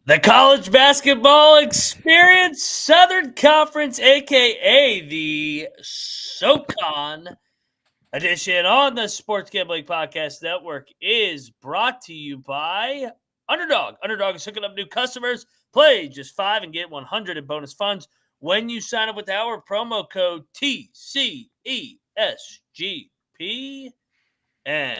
The college basketball experience, Southern Conference, aka the SoCon edition on the Sports Gambling Podcast Network, is brought to you by Underdog. Underdog is hooking up new customers. Play just $5 and get 100 in bonus funds when you sign up with our promo code TCESGP. And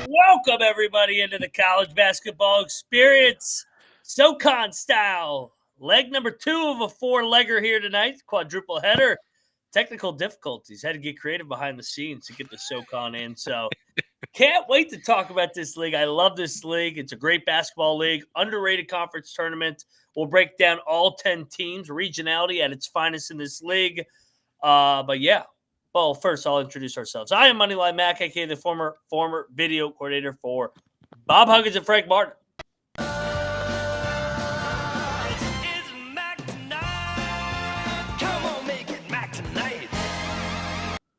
welcome everybody into the college basketball experience, SoCon style. Leg number 2 of a 4-legger here tonight, quadruple header. Technical difficulties, had to get creative behind the scenes to get the SoCon in. So can't wait to talk about this league. I love this league. It's a great basketball league, underrated conference tournament. We'll break down all 10 teams, regionality at its finest in this league. But yeah. Well, first, I'll introduce ourselves. I am Moneyline Mac, a.k.a. the former video coordinator for Bob Huggins and Frank Martin.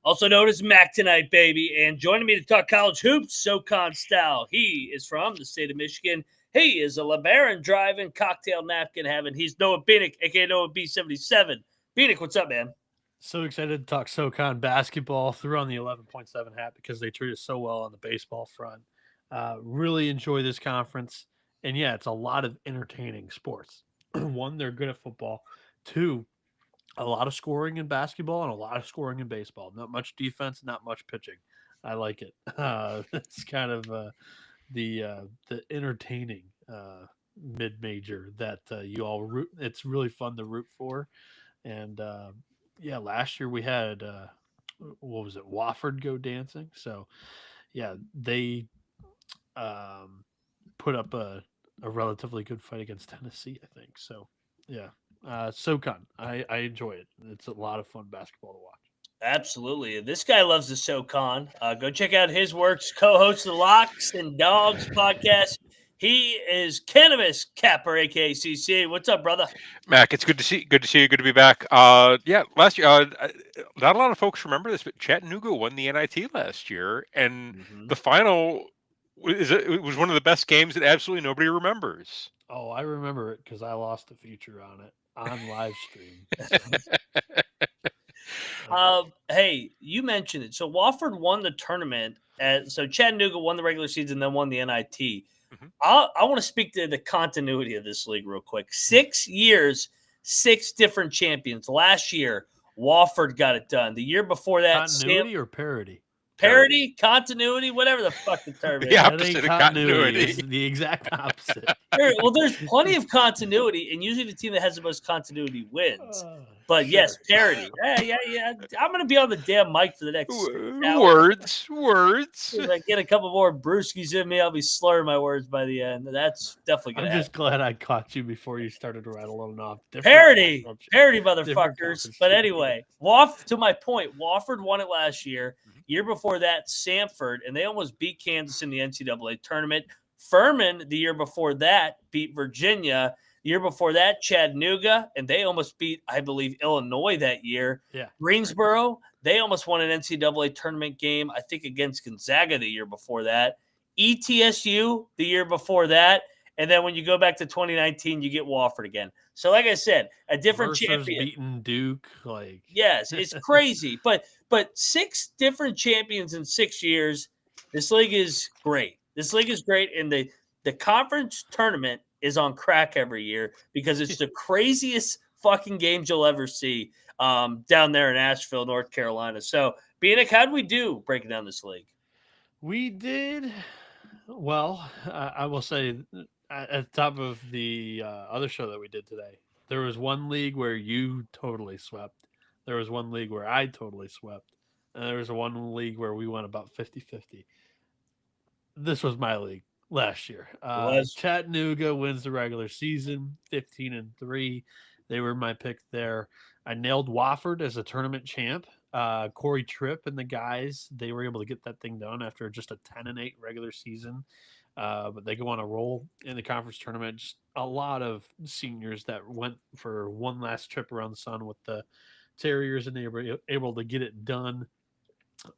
Also known as Mac Tonight, baby. And joining me to talk college hoops, SoCon style. He is from the state of Michigan. He is a LeBaron driving, cocktail napkin having. He's Noah Bienick, a.k.a. Noah B77. Bienick, what's up, man? So excited to talk SoCon basketball. Threw on the 11.7 hat because they treat us so well on the baseball front. Really enjoy this conference. And yeah, it's a lot of entertaining sports. One, they're good at football. Two, a lot of scoring in basketball and a lot of scoring in baseball. Not much defense, not much pitching. I like it. It's kind of the entertaining mid-major that you all root. It's really fun to root for. And yeah, last year we had what was it, Wofford go dancing. So yeah, they put up a relatively good fight against Tennessee, I think. So yeah, SoCon, I enjoy it. It's a lot of fun basketball to watch. Absolutely. This guy loves the SoCon. Go check out his works. Co-host the Locks and Dogs podcast. He is Cannabis Capper, aka CC. What's up, brother? Mac, it's good to see you. Good to be back. Yeah, last year, not a lot of folks remember this, but Chattanooga won the NIT last year, and the final it was one of the best games that absolutely nobody remembers. Oh, I remember it because I lost a feature on it on live stream. Hey, you mentioned it. So Wofford won the tournament. So Chattanooga won the regular season, then won the NIT. Mhm. I want to speak to the continuity of this league real quick. 6 years, 6 different champions. Last year, Wofford got it done. The year before that, Continuity or parody? Parody, continuity, whatever the fuck the term is. The opposite of continuity. Is the exact opposit. Well, there's plenty of continuity, and usually the team that has the most continuity wins. But Sure. yes, parody. Yeah. I'm going to be on the damn mic for the next words. If I get a couple more brewskis in me, I'll be slurring my words by the end. That's definitely going to I'm just glad I caught you before you started rattling off. Parody, motherfuckers. But anyway, to my point, Wofford won it last year. Year before that, Samford, and they almost beat Kansas in the NCAA tournament. Furman, the year before that, beat Virginia. The year before that, Chattanooga, and they almost beat, I believe, Illinois that year. Yeah. Greensboro, they almost won an NCAA tournament game, I think, against Gonzaga the year before that. ETSU, the year before that. And then when you go back to 2019, you get Wofford again. So, like I said, a different Mercer's champion. Beating Duke, Yes, it's crazy. But 6 different champions in 6 years. This league is great. And the conference tournament is on crack every year because it's the craziest fucking games you'll ever see down there in Asheville, North Carolina. So, Bienick, how'd we do breaking down this league? We did well. I will say at the top of the other show that we did today, there was one league where you totally swept. There was one league where I totally swept. And there was one league where we went about 50-50. This was my league last year. Chattanooga wins the regular season, 15-3. They were my pick there. I nailed Wofford as a tournament champ. Corey Tripp and the guys, they were able to get that thing done after just a 10-8 regular season. But they go on a roll in the conference tournament. Just a lot of seniors that went for one last trip around the sun with the Terriers, and they were able to get it done.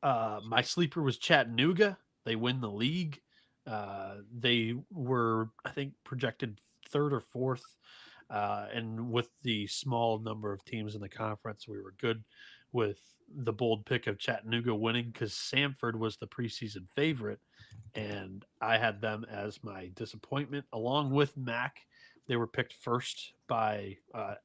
My sleeper was Chattanooga. They win the league. They were, I think, projected third or fourth. And with the small number of teams in the conference, we were good with the bold pick of Chattanooga winning because Samford was the preseason favorite. And I had them as my disappointment, along with Mac. They were picked first by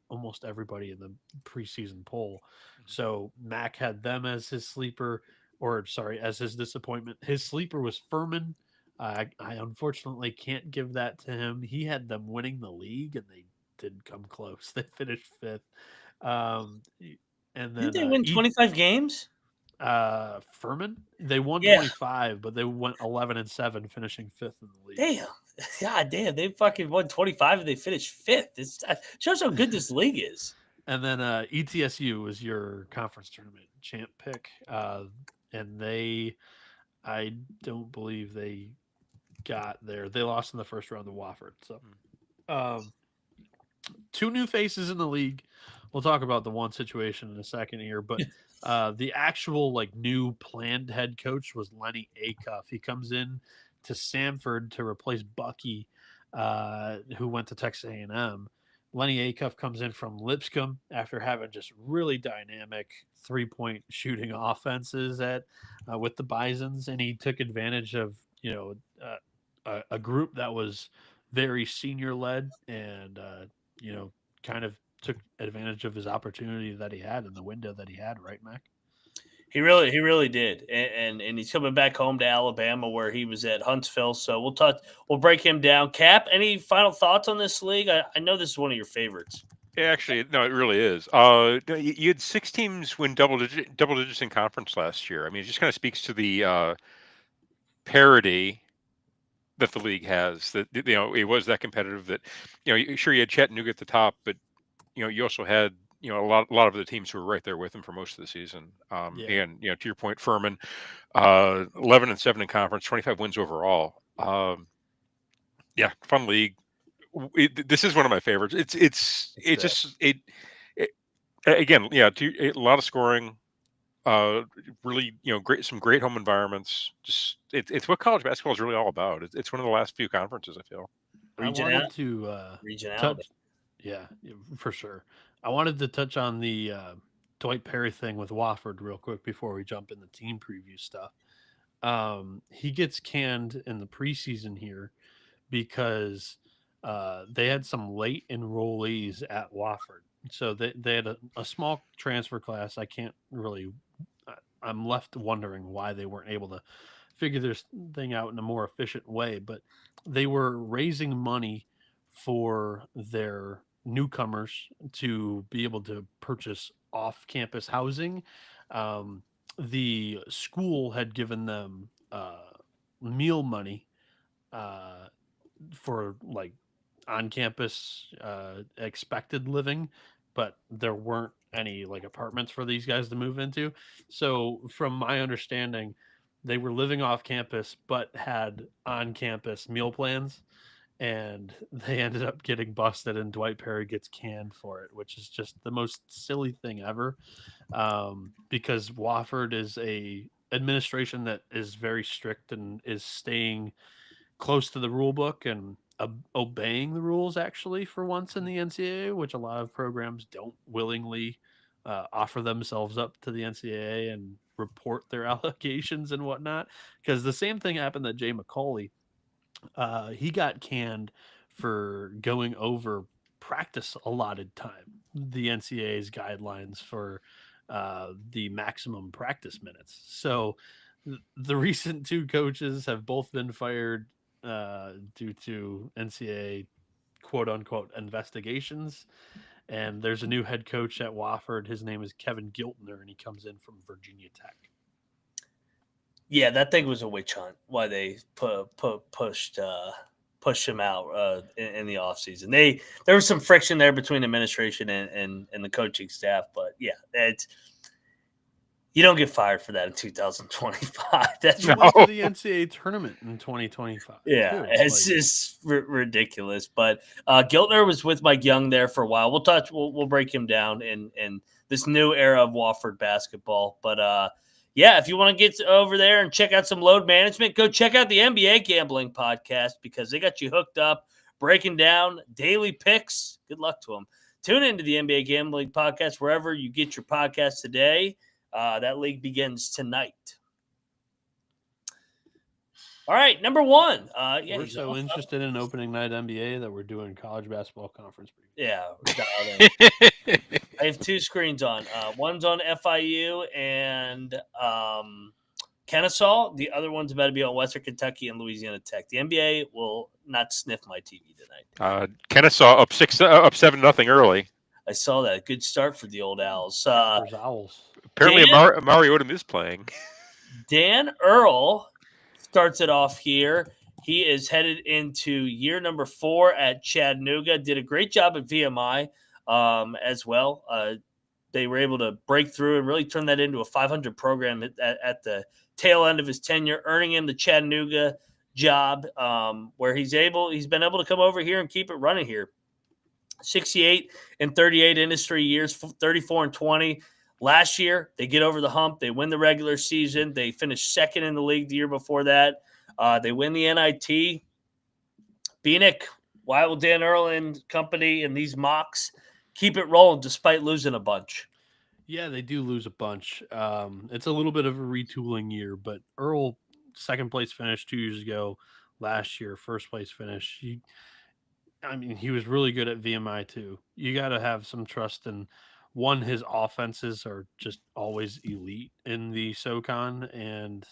almost everybody in the preseason poll. So Mac had them as his sleeper, or sorry, as his disappointment. His sleeper was Furman. I unfortunately can't give that to him. He had them winning the league, and they didn't come close. They finished fifth. And then didn't they win 25 games? Furman, they won 25, but they went 11-7, finishing fifth in the league. Damn, God damn, they fucking won 25 and they finished fifth. It shows how good this league is. And then ETSU was your conference tournament champ pick, and I don't believe they got there. They lost in the first round to Wofford. So, two new faces in the league. We'll talk about the one situation in a second here, but the actual new planned head coach was Lennie Acuff. He comes in to Samford to replace Bucky, who went to Texas A&M. Lennie Acuff comes in from Lipscomb after having just really dynamic 3-point shooting offenses with the Bisons, and he took advantage of a group that was very senior led, and kind of took advantage of his opportunity that he had in the window that he had, right, Mac? He really did, and he's coming back home to Alabama where he was at Huntsville. So we'll break him down. Cap, any final thoughts on this league? I know this is one of your favorites. Yeah, actually, no, it really is. You had 6 teams win double digits in conference last year. I mean, it just kind of speaks to the parity that the league has. That it was that competitive. That sure you had Chattanooga at the top, but you also had a lot of the teams who were right there with him for most of the season. And to your point, Furman, 11-7 in conference, 25 wins overall. Yeah, fun league. This is one of my favorites. It's just again, a lot of scoring. Really, some great home environments. Just it's what college basketball is really all about. It's one of the last few conferences, I feel. I wanted to regionality. Yeah, for sure. I wanted to touch on the Dwight Perry thing with Wofford real quick before we jump in the team preview stuff. He gets canned in the preseason here because they had some late enrollees at Wofford. So they had a small transfer class. I'm left wondering why they weren't able to figure this thing out in a more efficient way, but they were raising money for their newcomers to be able to purchase off-campus housing. The school had given them meal money for on-campus expected living, but there weren't any apartments for these guys to move into. So from my understanding, they were living off campus but had on-campus meal plans, and they ended up getting busted, and Dwight Perry gets canned for it, which is just the most silly thing ever. Because Wofford is a administration that is very strict and is staying close to the rule book and obeying the rules actually for once in the NCAA, which a lot of programs don't willingly offer themselves up to the NCAA and report their allegations and whatnot. Because the same thing happened to Jay McCauley. He got canned for going over practice allotted time, the NCAA's guidelines for the maximum practice minutes. So the recent 2 coaches have both been fired due to NCAA quote-unquote investigations. And there's a new head coach at Wofford. His name is Kevin Giltner, and he comes in from Virginia Tech. Yeah, that thing was a witch hunt. Why they pushed him out in the offseason. There was some friction there between administration and the coaching staff, but yeah, you don't get fired for that in 2025. That's You went to the NCAA tournament in 2025. Yeah, too. it's just ridiculous. But Giltner was with Mike Young there for a while. We'll break him down in this new era of Wofford basketball. But yeah, if you want to get over there and check out some load management, go check out the NBA Gambling Podcast because they got you hooked up, breaking down daily picks. Good luck to them. Tune into the NBA Gambling Podcast wherever you get your podcast today. That league begins tonight. All right, number one. We're so interested in opening night NBA that we're doing college basketball conference. Yeah. I have two screens on. One's on FIU and Kennesaw. The other one's about to be on Western Kentucky and Louisiana Tech. The NBA will not sniff my TV tonight. Kennesaw up 7-0 early. I saw that. Good start for the old Owls. Owls. Apparently, Amari Odom is playing. Dan Earl starts it off here. He is headed into year number 4 at Chattanooga. Did a great job at VMI as well. They were able to break through and really turn that into a 500 program at the tail end of his tenure, earning him the Chattanooga job where he's been able to come over here and keep it running here. 68 and 38 industry years, 34 and 20. Last year, they get over the hump. They win the regular season. They finished second in the league the year before that. They win the NIT. Bienick, why will Dan Earl and company and these mocks keep it rolling despite losing a bunch? Yeah, they do lose a bunch. It's a little bit of a retooling year, but Earl, second place finish 2 years ago. Last year, first place finish. He was really good at VMI too. You got to have some trust in one. His offenses are just always elite in the SoCon, and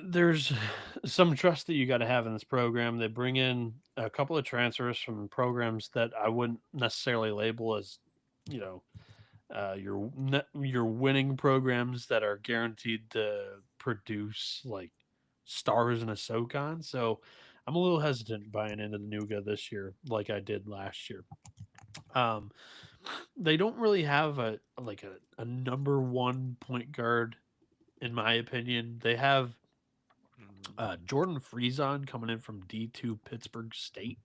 there's some trust that you got to have in this program. They bring in a couple of transfers from programs that I wouldn't necessarily label as, your winning programs that are guaranteed to produce like stars in a SoCon. So I'm a little hesitant buying into the Nuga this year, like I did last year. They don't really have a number one point guard, in my opinion. They have Jordan Friesen coming in from D2 Pittsburgh State.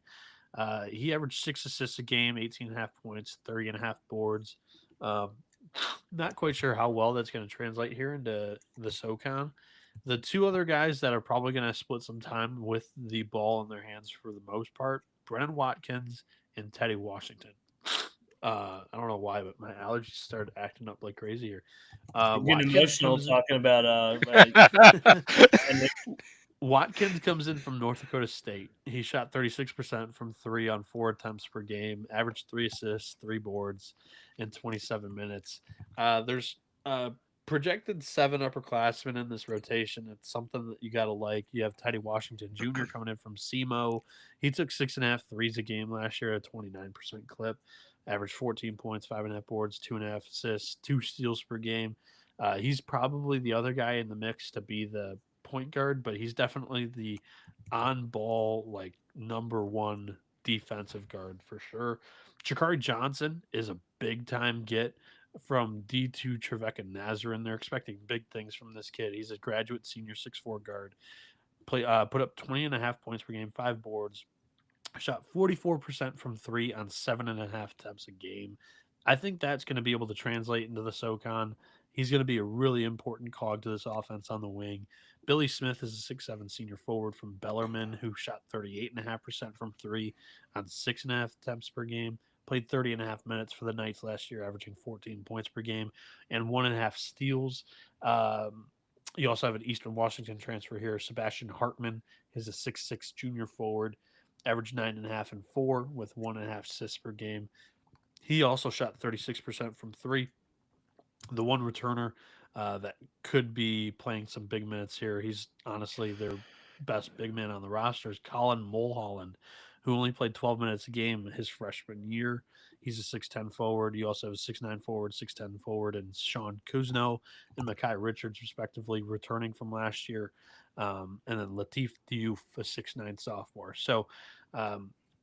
He averaged 6 assists a game, 18.5 points, 30.5 boards. Not quite sure how well that's going to translate here into the SoCon. The two other guys that are probably going to split some time with the ball in their hands for the most part, Brennan Watkins and Teddy Washington. I don't know why, but my allergies started acting up like crazy here. Getting emotional talking about Watkins comes in from North Dakota State. He shot 36% from 3 on 4 attempts per game, averaged 3 assists, 3 boards in 27 minutes. There's projected 7 upperclassmen in this rotation. It's something that you got to like. You have Teddy Washington Jr. coming in from SEMO. He took 6.5 threes a game last year at a 29% clip. Averaged 14 points, 5.5 boards, 2.5 assists, 2 steals per game. He's probably the other guy in the mix to be the point guard, but he's definitely the on-ball, like, number one defensive guard for sure. Shakari Johnson is a big-time get from D2 Trevecca Nazarene. They're expecting big things from this kid. He's a graduate senior 6'4 guard. Put up 20.5 points per game, 5 boards. Shot 44% from 3 on 7.5 attempts a game. I think that's going to be able to translate into the SoCon. He's going to be a really important cog to this offense on the wing. Billy Smith is a 6'7 senior forward from Bellarmine who shot 38.5% from 3 on 6.5 attempts per game. Played 30.5 minutes for the Knights last year, averaging 14 points per game and 1.5 steals. You also have an Eastern Washington transfer here. Sebastian Hartman is a 6'6 junior forward. Averaged 9.5 and 4 with 1.5 assists per game. He also shot 36% from 3. The one returner that could be playing some big minutes here. He's honestly their best big man on the roster is Colin Mulholland, who only played 12 minutes a game his freshman year. He's a 6'10 forward. You also have a 6'9 forward, 6'10 forward, and Sean Kuzno and Makai Richards, respectively, returning from last year. And then Latif Diouf, a 6'9 sophomore. So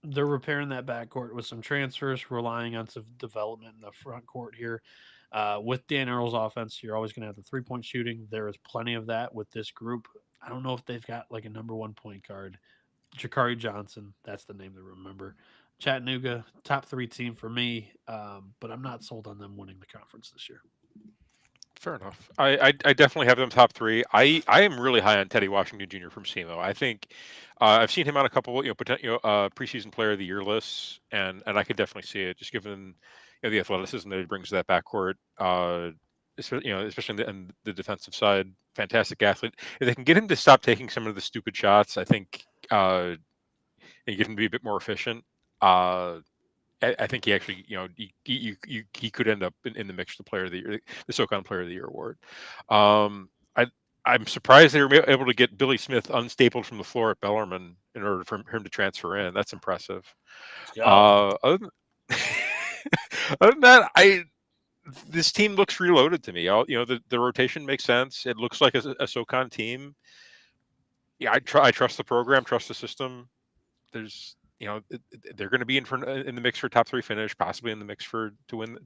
they're repairing that backcourt with some transfers, relying on some development in the front court here. With Dan Earl's offense, you're always going to have the three-point shooting. There is plenty of that with this group. I don't know if they've got like a number one point guard. Jakari Johnson, that's the name to remember. Chattanooga, top 3 team for me, but I'm not sold on them winning the conference this year. Fair enough. I definitely have them top 3. I am really high on Teddy Washington Jr. from SEMO. I think I've seen him on a couple preseason player of the year lists, and I could definitely see it just given the athleticism that he brings to that backcourt. Especially in the defensive side, fantastic athlete. If they can get him to stop taking some of the stupid shots, I think and get him to be a bit more efficient. I think he actually, he could end up in the mix for the player of the year, the SoCon Player of the Year award. I'm surprised they were able to get Billy Smith unstapled from the floor at Bellarmine in order for him to transfer in. That's impressive. Other than that, this team looks reloaded to me. The rotation makes sense. It looks like a SoCon team. Yeah, I trust the program, trust the system. There's they're going to be in the mix for top 3 finish, possibly in the mix to win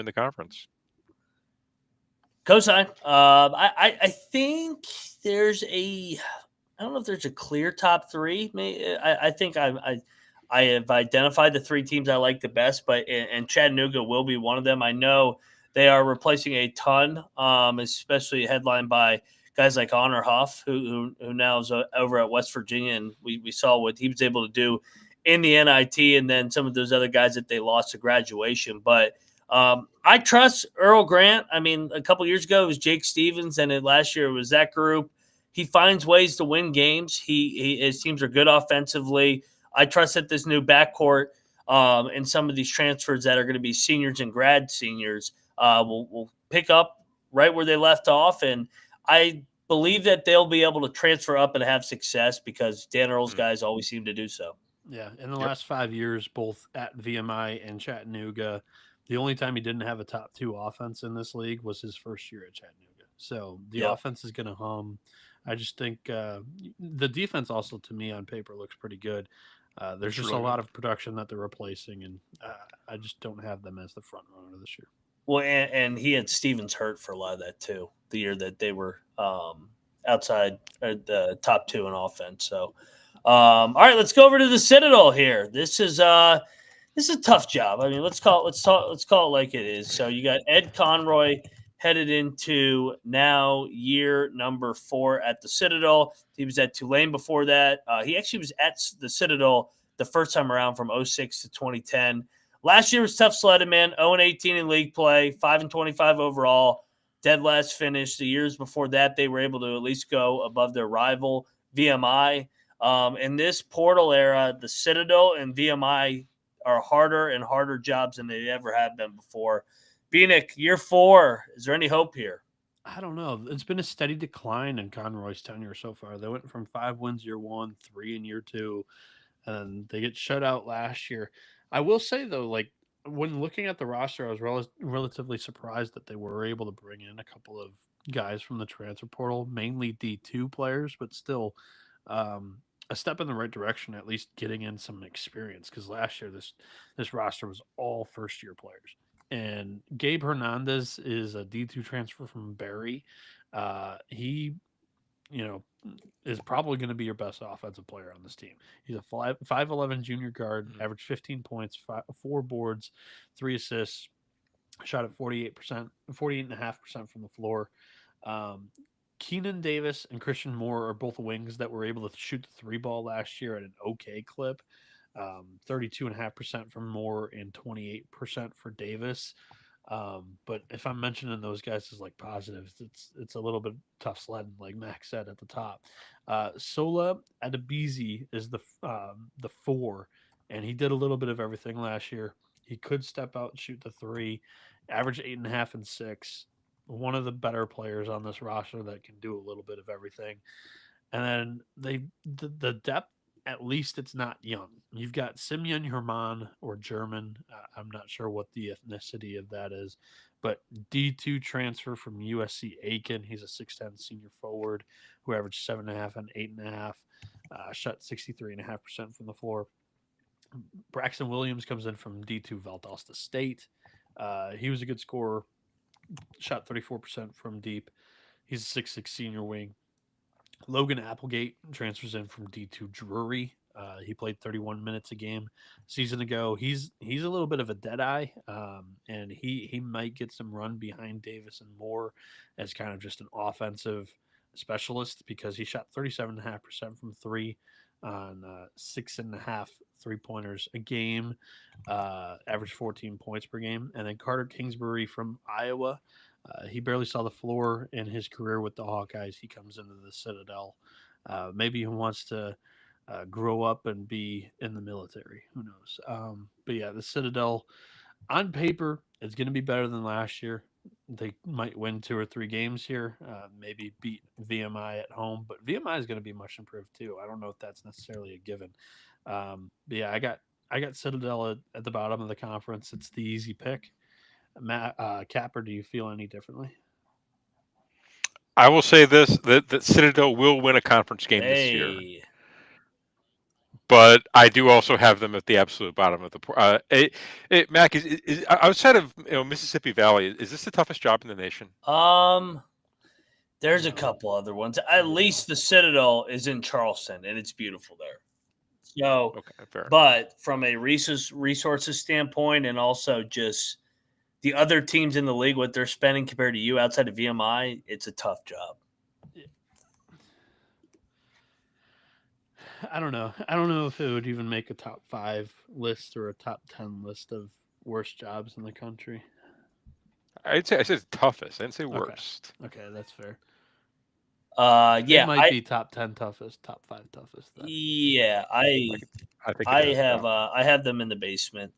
the conference. Cosign. I think there's I don't know if there's a clear top 3. I think I have identified the 3 teams I like the best, and Chattanooga will be one of them. I know they are replacing a ton, especially headlined by guys like Honor Huff, who now is over at West Virginia, and we saw what he was able to do in the NIT, and then some of those other guys that they lost to graduation. But I trust Earl Grant. I mean, a couple years ago it was Jake Stevens, and last year it was that group. He finds ways to win games. His teams are good offensively. I trust that this new backcourt and some of these transfers that are going to be seniors and grad seniors will pick up right where they left off, and I believe that they'll be able to transfer up and have success because Dan Earl's guys always seem to do so. Yeah, in the last 5 years, both at VMI and Chattanooga, the only time he didn't have a top 2 offense in this league was his first year at Chattanooga. So the offense is going to hum. I just think the defense also, to me, on paper looks pretty good. There's just a lot of production that they're replacing, and I just don't have them as the front runner this year. Well, and he had Stevens hurt for a lot of that too, the year that they were outside the top 2 in offense. So, all right, let's go over to the Citadel here. This is a tough job. I mean, let's call it like it is. So you got Ed Conroy headed into now year number 4 at the Citadel. He was at Tulane before that. He actually was at the Citadel the first time around from 2006 to 2010. Last year was tough sledding, man. 0-18 in league play, 5-25 overall, dead last finish. The years before that, they were able to at least go above their rival, VMI. In this portal era, the Citadel and VMI are harder and harder jobs than they ever have been before. Bienick, year 4, is there any hope here? I don't know. It's been a steady decline in Conroy's tenure so far. They went from 5 wins year 1, 3 in year 2, and they get shut out last year. I will say, though, like when looking at the roster, I was relatively surprised that they were able to bring in a couple of guys from the transfer portal, mainly D2 players, but still a step in the right direction, at least getting in some experience. Because last year, this roster was all first-year players. And Gabe Hernandez is a D2 transfer from Barry. He is probably going to be your best offensive player on this team. He's a 5'11 junior guard, averaged 15 points, 4 boards, 3 assists, shot at 48.5% from the floor. Keenan Davis and Christian Moore are both wings that were able to shoot the 3 ball last year at an okay clip. 32.5% for Moore and 28% for Davis. But if I'm mentioning those guys as like positives, it's a little bit tough sledding, like Max said at the top. Sola Adebisi is the 4, and he did a little bit of everything last year. He could step out and shoot the 3, average 8.5 and 6. One of the better players on this roster that can do a little bit of everything. And then the depth, at least it's not young. You've got Simeon Herman or German. I'm not sure what the ethnicity of that is, but D2 transfer from USC Aiken. He's a 6'10" senior forward who averaged 7.5 and 8.5, shot 63.5% from the floor. Braxton Williams comes in from D2 Valdosta State. He was a good scorer, shot 34% from deep. He's a 6'6" senior wing. Logan Applegate transfers in from D2 Drury. He played 31 minutes a game season ago. He's a little bit of a dead eye, and he might get some run behind Davis and Moore as kind of just an offensive specialist because he shot 37.5% from three on 6.5 3-pointers a game, averaged 14 points per game. And then Carter Kingsbury from Iowa. He barely saw the floor in his career with the Hawkeyes. He comes into the Citadel. Maybe he wants to grow up and be in the military. Who knows? But yeah, the Citadel on paper is going to be better than last year. They might win 2 or 3 games here, maybe beat VMI at home, but VMI is going to be much improved too. I don't know if that's necessarily a given. But yeah, I got Citadel at the bottom of the conference. It's the easy pick. Matt Capper, do you feel any differently? I will say this: that Citadel will win a conference game this year. But I do also have them at the absolute bottom of the. Mac is outside of Mississippi Valley. Is this the toughest job in the nation? There's a couple other ones. At least the Citadel is in Charleston, and it's beautiful there. So, okay, fair. But from a resources standpoint, and also just the other teams in the league, what they're spending compared to you outside of VMI, it's a tough job. I don't know. I don't know if it would even make a top 5 list or a top 10 list of worst jobs in the country. I said toughest. I didn't say worst. Okay, that's fair. Yeah, it might be top 10 toughest, top 5 toughest. Then. Yeah, I have them in the basement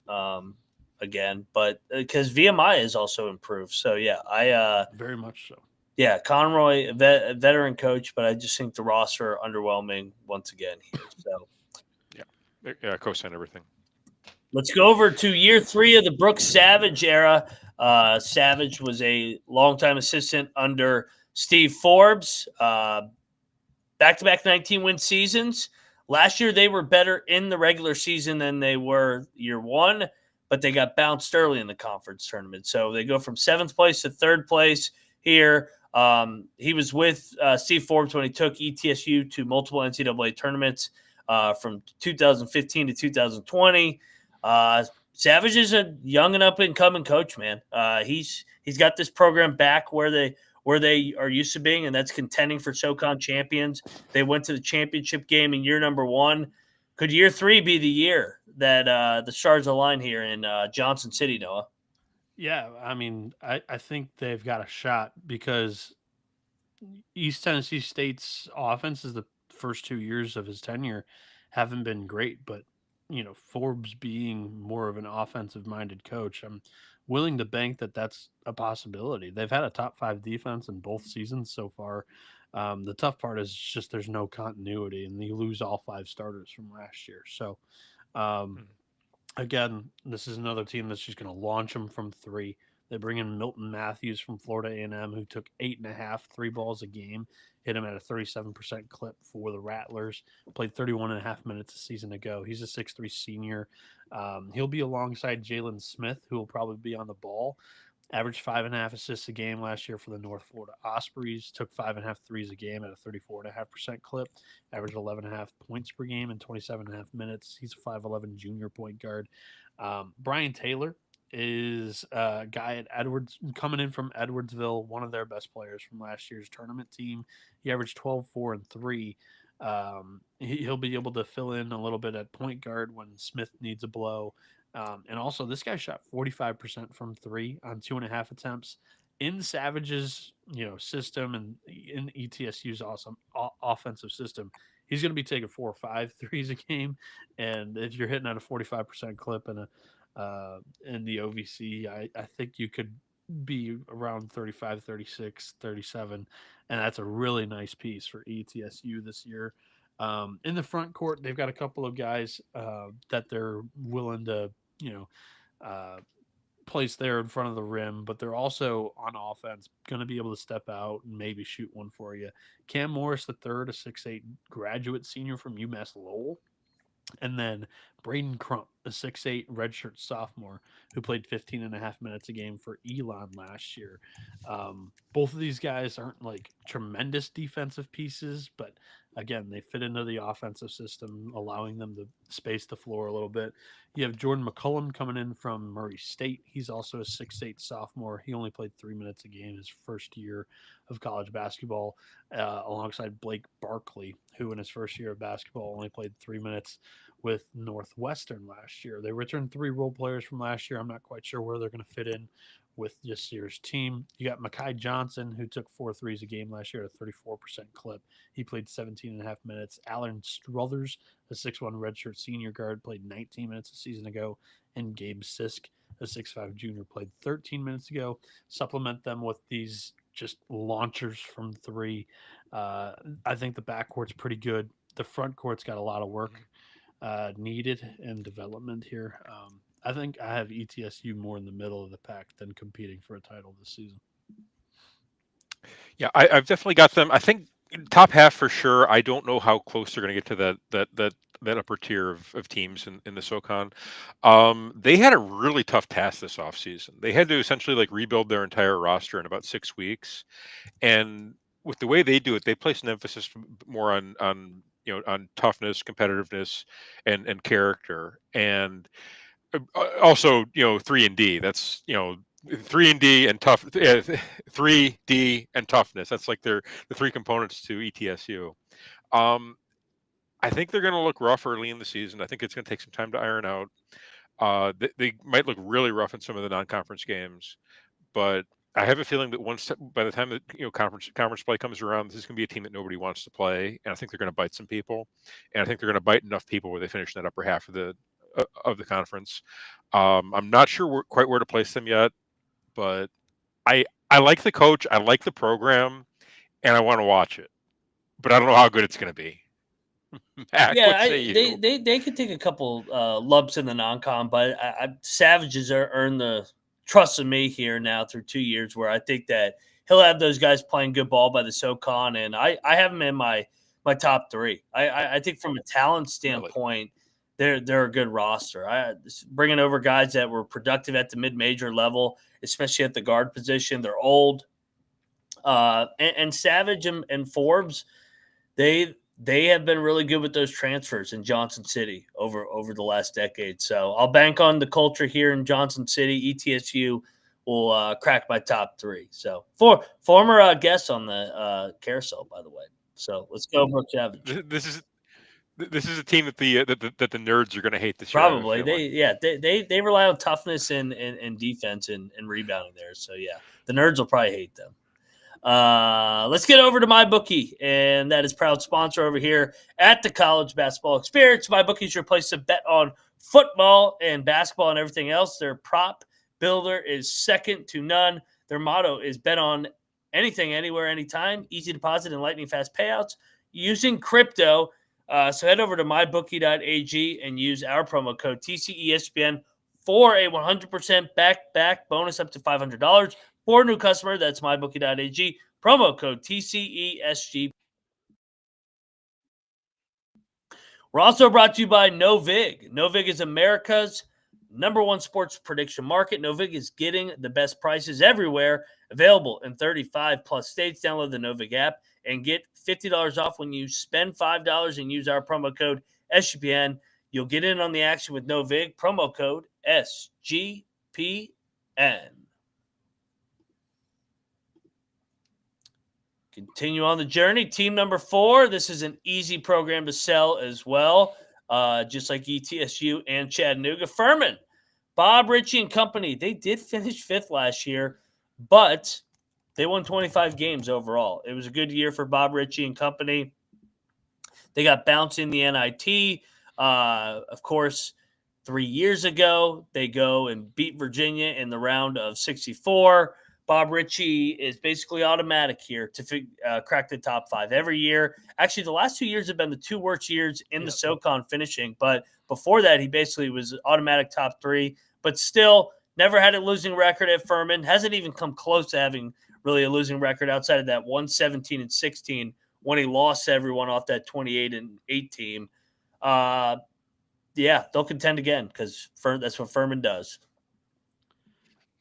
again, but because VMI is also improved, so yeah, I very much so. Yeah, Conroy, veteran coach, but I just think the roster underwhelming once again here. So yeah, co-sign everything. Let's go over to year 3 of the Brooks Savage era. Savage was a longtime assistant under Steve Forbes. Back-to-back 19-win seasons. Last year, they were better in the regular season than they were year 1, but they got bounced early in the conference tournament. So they go from 7th place to 3rd place here. He was with Steve Forbes when he took ETSU to multiple NCAA tournaments from 2015 to 2020. Savage is a young and up-and-coming coach, man. He's got this program back where they are used to being, and that's contending for SoCon champions. They went to the championship game in year number 1. Could year 3 be the year that the stars align here in Johnson City, Noah? Yeah, I mean, I think they've got a shot because East Tennessee State's offense is the first 2 years of his tenure haven't been great, but Forbes being more of an offensive-minded coach, I'm willing to bank that that's a possibility. They've had a top 5 defense in both seasons so far. The tough part is just there's no continuity, and you lose all 5 starters from last year. So, again, this is another team that's just going to launch them from 3. They bring in Milton Matthews from Florida A&M, who took 8.5 3 balls a game, hit him at a 37% clip for the Rattlers, played 31.5 minutes a season ago. He's a 6'3 senior. He'll be alongside Jalen Smith, who will probably be on the ball. Averaged 5.5 assists a game last year for the North Florida Ospreys. Took 5.5 threes a game at a 34.5% clip. Averaged 11.5 points per game in 27.5 minutes. He's a 5'11 junior point guard. Brian Taylor is a guy at Edwards, coming in from Edwardsville, one of their best players from last year's tournament team. He averaged 12, 4, and 3. He'll be able to fill in a little bit at point guard when Smith needs a blow. And also, this guy shot 45% from 3 on 2.5 attempts in Savage's system and in ETSU's awesome offensive system. He's going to be taking 4 or 5 threes a game, and if you're hitting at a 45% clip in the OVC, I think you could be around 35, 36, 37, and that's a really nice piece for ETSU this year. In the front court, they've got a couple of guys that they're willing to, place there in front of the rim, but they're also on offense going to be able to step out and maybe shoot one for you. Cam Morris, the third, a 6'8" graduate senior from UMass Lowell. And then Braden Crump, a 6'8" redshirt sophomore who played 15 and a half minutes a game for Elon last year. Both of these guys aren't like tremendous defensive pieces, but again, they fit into the offensive system, allowing them to space the floor a little bit. You have Jordan McCullum coming in from Murray State. He's also a 6'8" sophomore. He only played 3 minutes a game his first year of college basketball, alongside Blake Barkley, who in his first year of basketball only played 3 minutes with Northwestern last year. They returned 3 role players from last year. I'm not quite sure where they're going to fit in with this year's team. You got Mekhi Johnson, who took 4 threes a game last year at a 34% clip. He played 17 and a half minutes. Alan Struthers, a 6'1" redshirt senior guard, played 19 minutes a season ago. And Gabe Sisk, a 6'5" junior, played 13 minutes ago. Supplement them with these just launchers from 3. I think the backcourt's pretty good. The front court's got a lot of work needed and development here. I think I have ETSU more in the middle of the pack than competing for a title this season. Yeah, I've definitely got them. I think top half for sure. I don't know how close they're going to get to that upper tier of teams in the SoCon. They had a really tough task this offseason. They had to essentially like rebuild their entire roster in about 6 weeks, and with the way they do it, they place an emphasis more on on toughness, competitiveness, and character, and also 3-and-D. That's 3-and-D and tough 3D and toughness. That's like the 3 components to ETSU. I think they're going to look rough early in the season. I think it's going to take some time to iron out. They might look really rough in some of the non-conference games, but I have a feeling that by the time that conference play comes around, this is going to be a team that nobody wants to play, and I think they're going to bite some people, and I think they're going to bite enough people where they finish in that upper half of the conference. I'm not sure quite where to place them yet, but I like the coach, I like the program, and I want to watch it, but I don't know how good it's going to be. Mac, yeah, they could take a couple lumps in the non-con, but Savages earn the trust of me here now through 2 years, where I think that he'll have those guys playing good ball by the SoCon, and I have him in my top 3. I think from a talent standpoint, they're a good roster. Bringing over guys that were productive at the mid-major level, especially at the guard position. They're old, and Savage and Forbes, they have been really good with those transfers in Johnson City over the last decade. So I'll bank on the culture here in Johnson City. ETSU will crack my top 3. So former guests on the carousel, by the way. So let's go, Brooke Savage. This is a team that the nerds are going to hate this year. Probably they rely on toughness and defense and rebounding there. So yeah, the nerds will probably hate them. Let's get over to MyBookie, and that is proud sponsor over here at the College Basketball Experience. MyBookie is your place to bet on football and basketball and everything else. Their prop builder is second to none. Their motto is bet on anything, anywhere, anytime. Easy deposit and lightning fast payouts using crypto. So head over to mybookie.ag and use our promo code TCESPN for a 100% back bonus up to $500. For a new customer, that's mybookie.ag. Promo code TCESG. We're also brought to you by Novig. Novig is America's #1 sports prediction market. Novig is getting the best prices everywhere. Available in 35+ states. Download the Novig app and get $50 off when you spend $5 and use our promo code SGPN. You'll get in on the action with Novig. Promo code SGPN. Continue on the journey. Team number 4. This is an easy program to sell as well, just like ETSU and Chattanooga. Furman, Bob Richey and company, they did finish 5th last year, but they won 25 games overall. It was a good year for Bob Richey and company. They got bounced in the NIT. Of course, 3 years ago, they go and beat Virginia in the round of 64. Bob Richey is basically automatic here to crack the top 5 every year. Actually, the last 2 years have been the 2 worst years in the SoCon finishing, but before that, he basically was automatic top 3, but still never had a losing record at Furman. Hasn't even come close to having really a losing record outside of that 117-16 when he lost to everyone off that 28-8 team. Yeah, they'll contend again because that's what Furman does.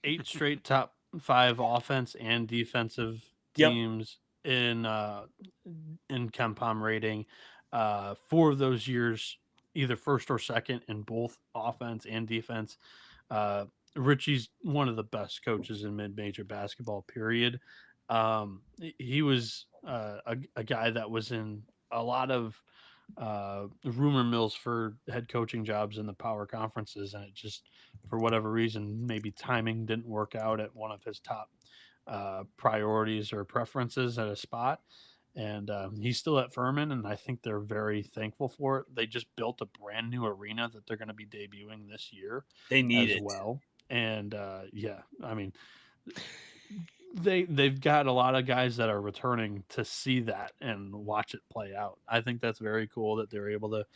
8 straight top 5 offense and defensive teams in KenPom rating. 4 of those years, either first or second in both offense and defense. Richie's one of the best coaches in mid-major basketball, period. He was a guy that was in a lot of rumor mills for head coaching jobs in the power conferences, and it just, for whatever reason, maybe timing didn't work out at one of his top priorities or preferences at a spot. And he's still at Furman, and I think they're very thankful for it. They just built a brand new arena that they're going to be debuting this year. They need it well. And yeah, I mean, they've got a lot of guys that are returning to see that and watch it play out. I think that's very cool that they're able to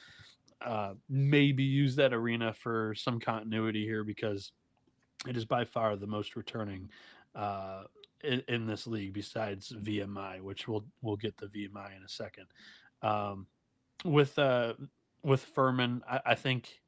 maybe use that arena for some continuity here, because it is by far the most returning in this league besides VMI, which we'll get to VMI in a second. With Furman, I think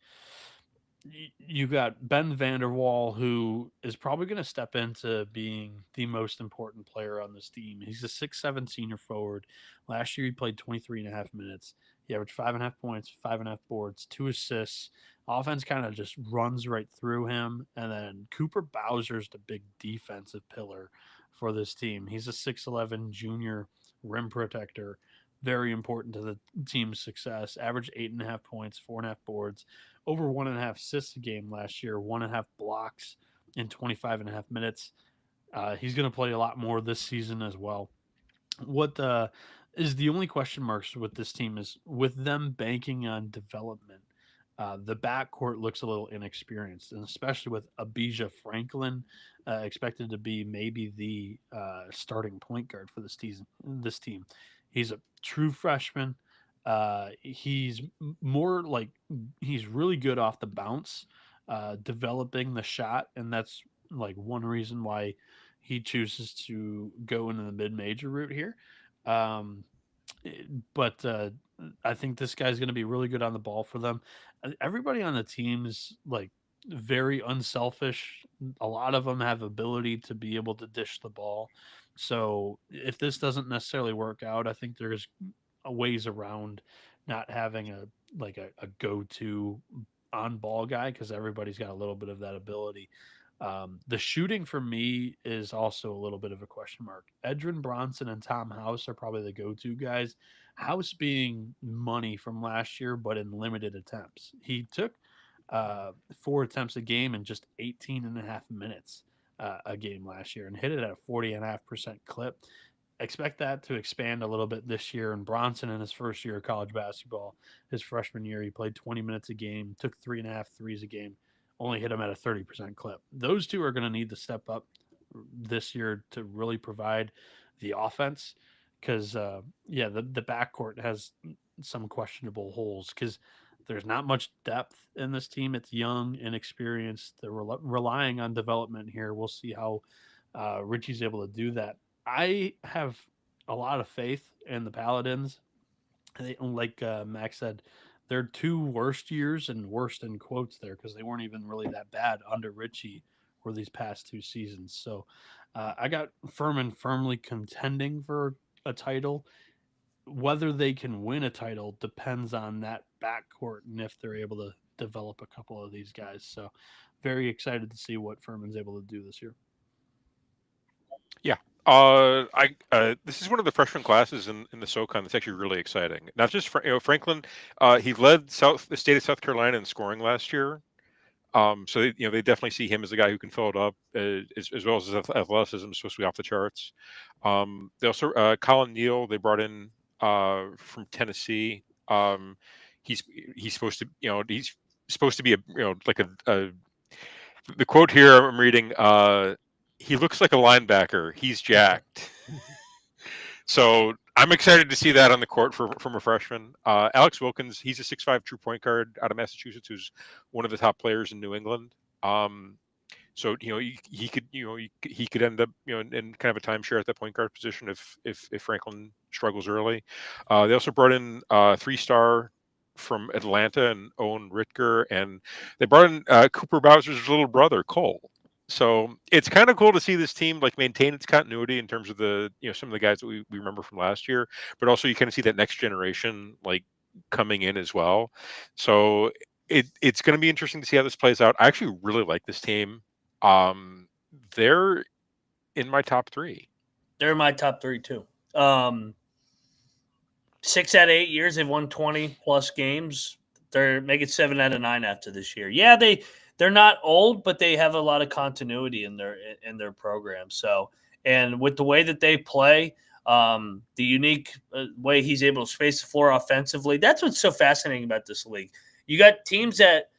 you got Ben Vanderwall, who is probably going to step into being the most important player on this team. He's a 6'7" senior forward. Last year, he played 23.5 minutes. He averaged 5.5 points, 5.5 boards, 2 assists. Offense kind of just runs right through him. And then Cooper Bowser's the big defensive pillar for this team. He's a 6'11" junior rim protector. Very important to the team's success. Averaged 8.5 points, 4.5 boards, over 1.5 assists a game last year, 1.5 blocks in 25.5 minutes. He's going to play a lot more this season as well. What is the only question marks with this team is with them banking on development. The backcourt looks a little inexperienced, and especially with Abijah Franklin expected to be maybe the starting point guard for this team. He's a true freshman. He's more like he's really good off the bounce, developing the shot, and that's like one reason why he chooses to go into the mid-major route here. But I think this guy's going to be really good on the ball for them. Everybody on the team is like very unselfish. A lot of them have ability to be able to dish the ball. So if this doesn't necessarily work out, I think there's ways around not having a go-to on ball guy, because everybody's got a little bit of that ability. The shooting for me is also a little bit of a question mark. Edrin Bronson and Tom House are probably the go-to guys. House being money from last year, but in limited attempts. He took 4 attempts a game in just 18.5 minutes a game last year and hit it at a 40.5% clip. Expect that to expand a little bit this year. And Bronson, in his first year of college basketball, his freshman year, he played 20 minutes a game, took 3.5 threes a game, only hit him at a 30% clip. Those two are going to need to step up this year to really provide the offense, because the backcourt has some questionable holes because there's not much depth in this team. It's young, inexperienced. They're relying on development here. We'll see how Richie's able to do that. I have a lot of faith in the Paladins. Like Max said, their 2 worst years, and worst in quotes there because they weren't even really that bad under Richie, were these past 2 seasons. So I got Furman firmly contending for a title. Whether they can win a title depends on that backcourt and if they're able to develop a couple of these guys. So very excited to see what Furman's able to do this year. Yeah. This is one of the freshman classes in the SoCon that's actually really exciting. Not just Franklin, he led the state of South Carolina in scoring last year. So they definitely see him as a guy who can fill it up, as well as his athleticism is supposed to be off the charts. They also Colin Neal they brought in from Tennessee. He's supposed to he's supposed to be the quote here I'm reading. He looks like a linebacker. He's jacked. So I'm excited to see that on the court from a freshman. Alex Wilkins, he's a 6'5" true point guard out of Massachusetts, who's one of the top players in New England. So he could he could end up in kind of a timeshare at that point guard position if Franklin struggles early. They also brought in 3-star from Atlanta and Owen Ritger, and they brought in Cooper Bowser's little brother Cole. So it's kind of cool to see this team like maintain its continuity in terms of the some of the guys that we remember from last year, but also you kind of see that next generation like coming in as well. So it's going to be interesting to see how this plays out. I actually really like this team. They're in my top 3. They're in my top 3 too. 6 out of 8 years they've won 20 plus games. They're making 7 out of 9 after this year. Yeah, they're not old, but they have a lot of continuity in their program. So, and with the way that they play, the unique way he's able to space the floor offensively, that's what's so fascinating about this league. You got teams that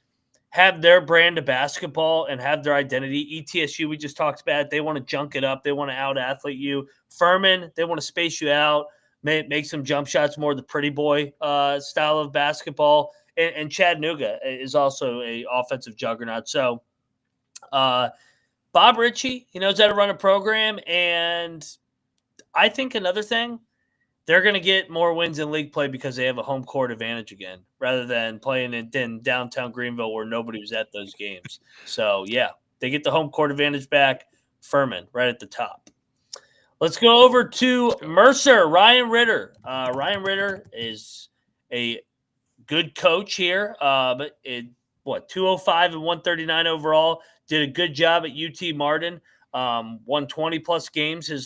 have their brand of basketball and have their identity. ETSU, we just talked about, they want to junk it up. They want to out-athlete you. Furman, they want to space you out, make some jump shots, more the pretty boy style of basketball. And Chattanooga is also a offensive juggernaut. So Bob Richey, he knows how to run a program. And I think another thing, they're going to get more wins in league play because they have a home court advantage again, rather than playing in downtown Greenville where nobody was at those games. So, yeah, they get the home court advantage back. Furman right at the top. Let's go over to Mercer, Ryan Ritter. Ryan Ritter is a good coach here, but 205 and 139 overall. Did a good job at UT Martin. Won 20 plus games his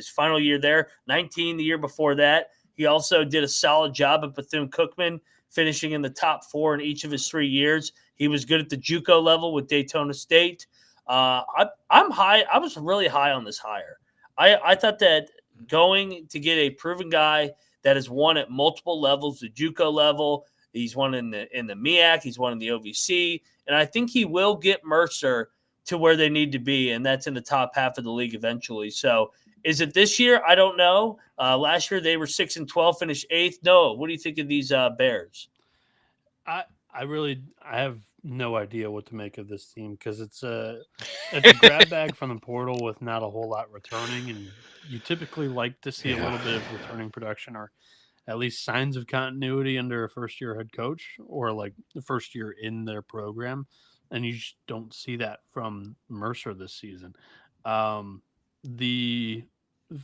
final year there, 19 the year before that. He also did a solid job at Bethune-Cookman, finishing in the top 4 in each of his 3 years. He was good at the JUCO level with Daytona State. I'm high. I was really high on this hire. I thought that going to get a proven guy that has won at multiple levels, the JUCO level, he's won in the MEAC, he's won in the OVC, and I think he will get Mercer to where they need to be, and that's in the top half of the league eventually. So is it this year? I don't know. Last year they were 6-12, finished 8th. Noah, what do you think of these Bears? I have no idea what to make of this team because it's a grab bag from the portal with not a whole lot returning, and you typically like to see a little bit of returning production or at least signs of continuity under a first-year head coach or like the first year in their program. And you just don't see that from Mercer this season. The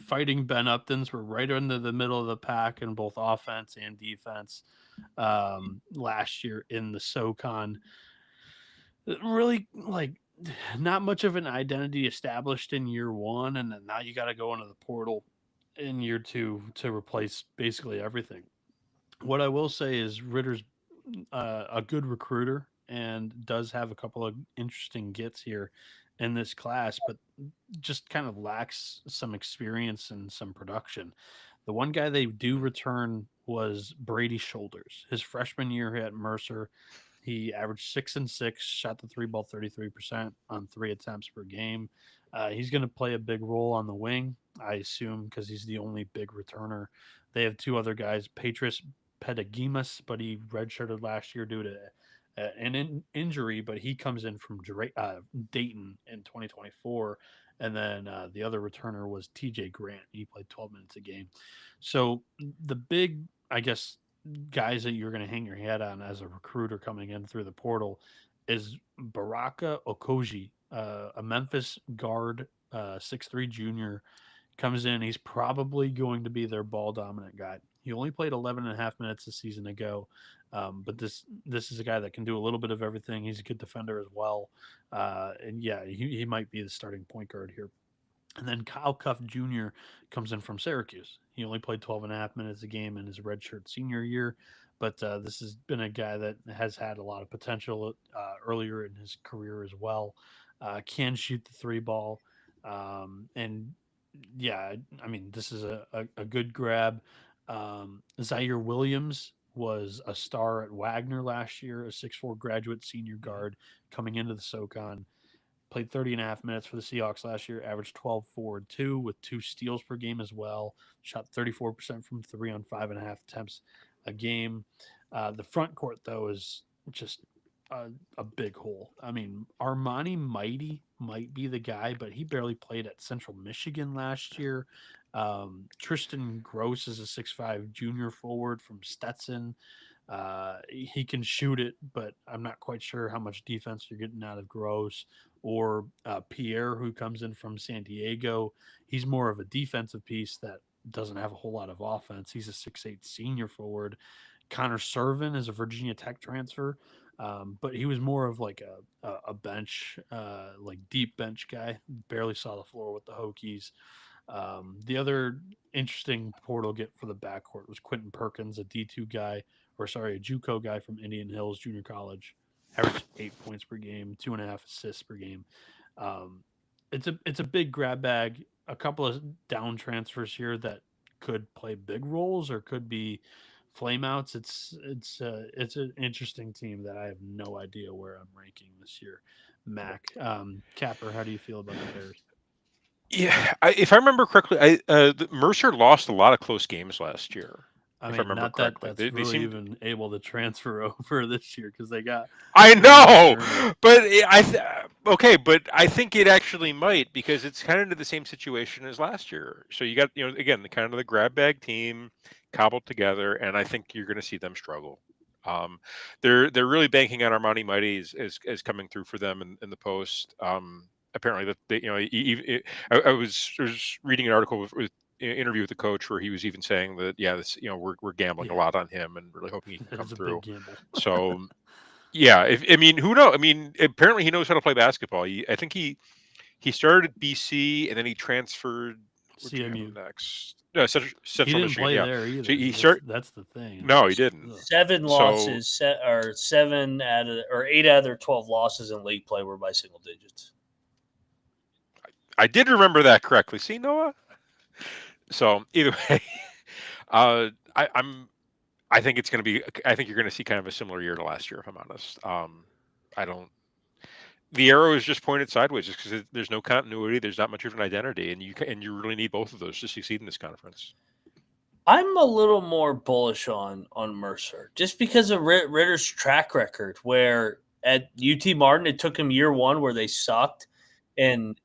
Fighting Ben Uptons were right under the middle of the pack in both offense and defense last year in the SoCon. Really, not much of an identity established in year 1, and then now you got to go into the portal in year 2 to replace basically everything. What I will say is Ritter's a good recruiter and does have a couple of interesting gets here in this class, but just kind of lacks some experience and some production. The one guy they do return was Brady Shoulders. His freshman year at Mercer, he averaged 6 and 6, shot the 3 ball 33% on 3 attempts per game. He's going to play a big role on the wing, I assume, because he's the only big returner. They have 2 other guys, Petrus Pedigimus, but he redshirted last year due to an injury, but he comes in from Dayton in 2024. And then the other returner was TJ Grant. He played 12 minutes a game. So the big, I guess, guys that you're going to hang your hat on as a recruiter coming in through the portal is Baraka Okoji, a Memphis guard, 6'3" junior, comes in. He's probably going to be their ball dominant guy. He only played 11 and a half minutes a season ago, but this is a guy that can do a little bit of everything. He's a good defender as well, and yeah, he might be the starting point guard here. And then Kyle Cuff Jr. comes in from Syracuse. He only played 12 and a half minutes a game in his redshirt senior year, but this has been a guy that has had a lot of potential earlier in his career as well. Can shoot the 3 ball, and yeah, I mean, this is a good grab. Zaire Williams was a star at Wagner last year, a 6'4" graduate senior guard coming into the SoCon. Played 30.5 minutes for the Seahawks last year, averaged 12, 4, and 2 with 2 steals per game as well. Shot 34% from 3 on 5.5 attempts a game. The front court, though, is just a big hole. I mean, Armani might be the guy, but he barely played at Central Michigan last year. Tristan Gross is a 6'5" junior forward from Stetson. He can shoot it, but I'm not quite sure how much defense you're getting out of Gross or Pierre, who comes in from San Diego. He's more of a defensive piece that doesn't have a whole lot of offense. He's a 6'8" senior forward. Connor Servin is a Virginia Tech transfer, but he was more of like a bench, like deep bench guy. Barely saw the floor with the Hokies. The other interesting portal get for the backcourt was Quentin Perkins, a D2 guy, a JUCO guy from Indian Hills Junior College. Averaged 8 points per game, 2.5 assists per game. It's a big grab bag. A couple of down transfers here that could play big roles or could be flameouts. It's an interesting team that I have no idea where I'm ranking this year. Mac, Capper, how do you feel about the Bears? Yeah, if I remember correctly, Mercer lost a lot of close games last year. I if mean, I remember not correctly, that that's really even able to transfer over this year because they got. I know, but okay, but I think it actually might because it's kind of the same situation as last year. So you got again the kind of the grab bag team cobbled together, and I think you're going to see them struggle. They're really banking on Armani Mighty as coming through for them in the post. Apparently that they, I was reading an article with interview with the coach where he was even saying that this we're gambling a lot on him and really hoping he can come through. So who knows? I mean, apparently he knows how to play basketball. I think he started at BC and then he transferred CMU next. No, Central he didn't Michigan, play there either. So that's the thing. No, he didn't. 7 losses, or 7 out of or 8 out of their 12 losses in league play were by single digits. I did remember that correctly. See, Noah. So either way, I think it's going to be. I think you're going to see kind of a similar year to last year, if I'm honest. I don't. The arrow is just pointed sideways, just because there's no continuity. There's not much of an identity, and you really need both of those to succeed in this conference. I'm a little more bullish on Mercer just because of Ritter's track record. Where at UT Martin, it took him year 1 where they sucked, and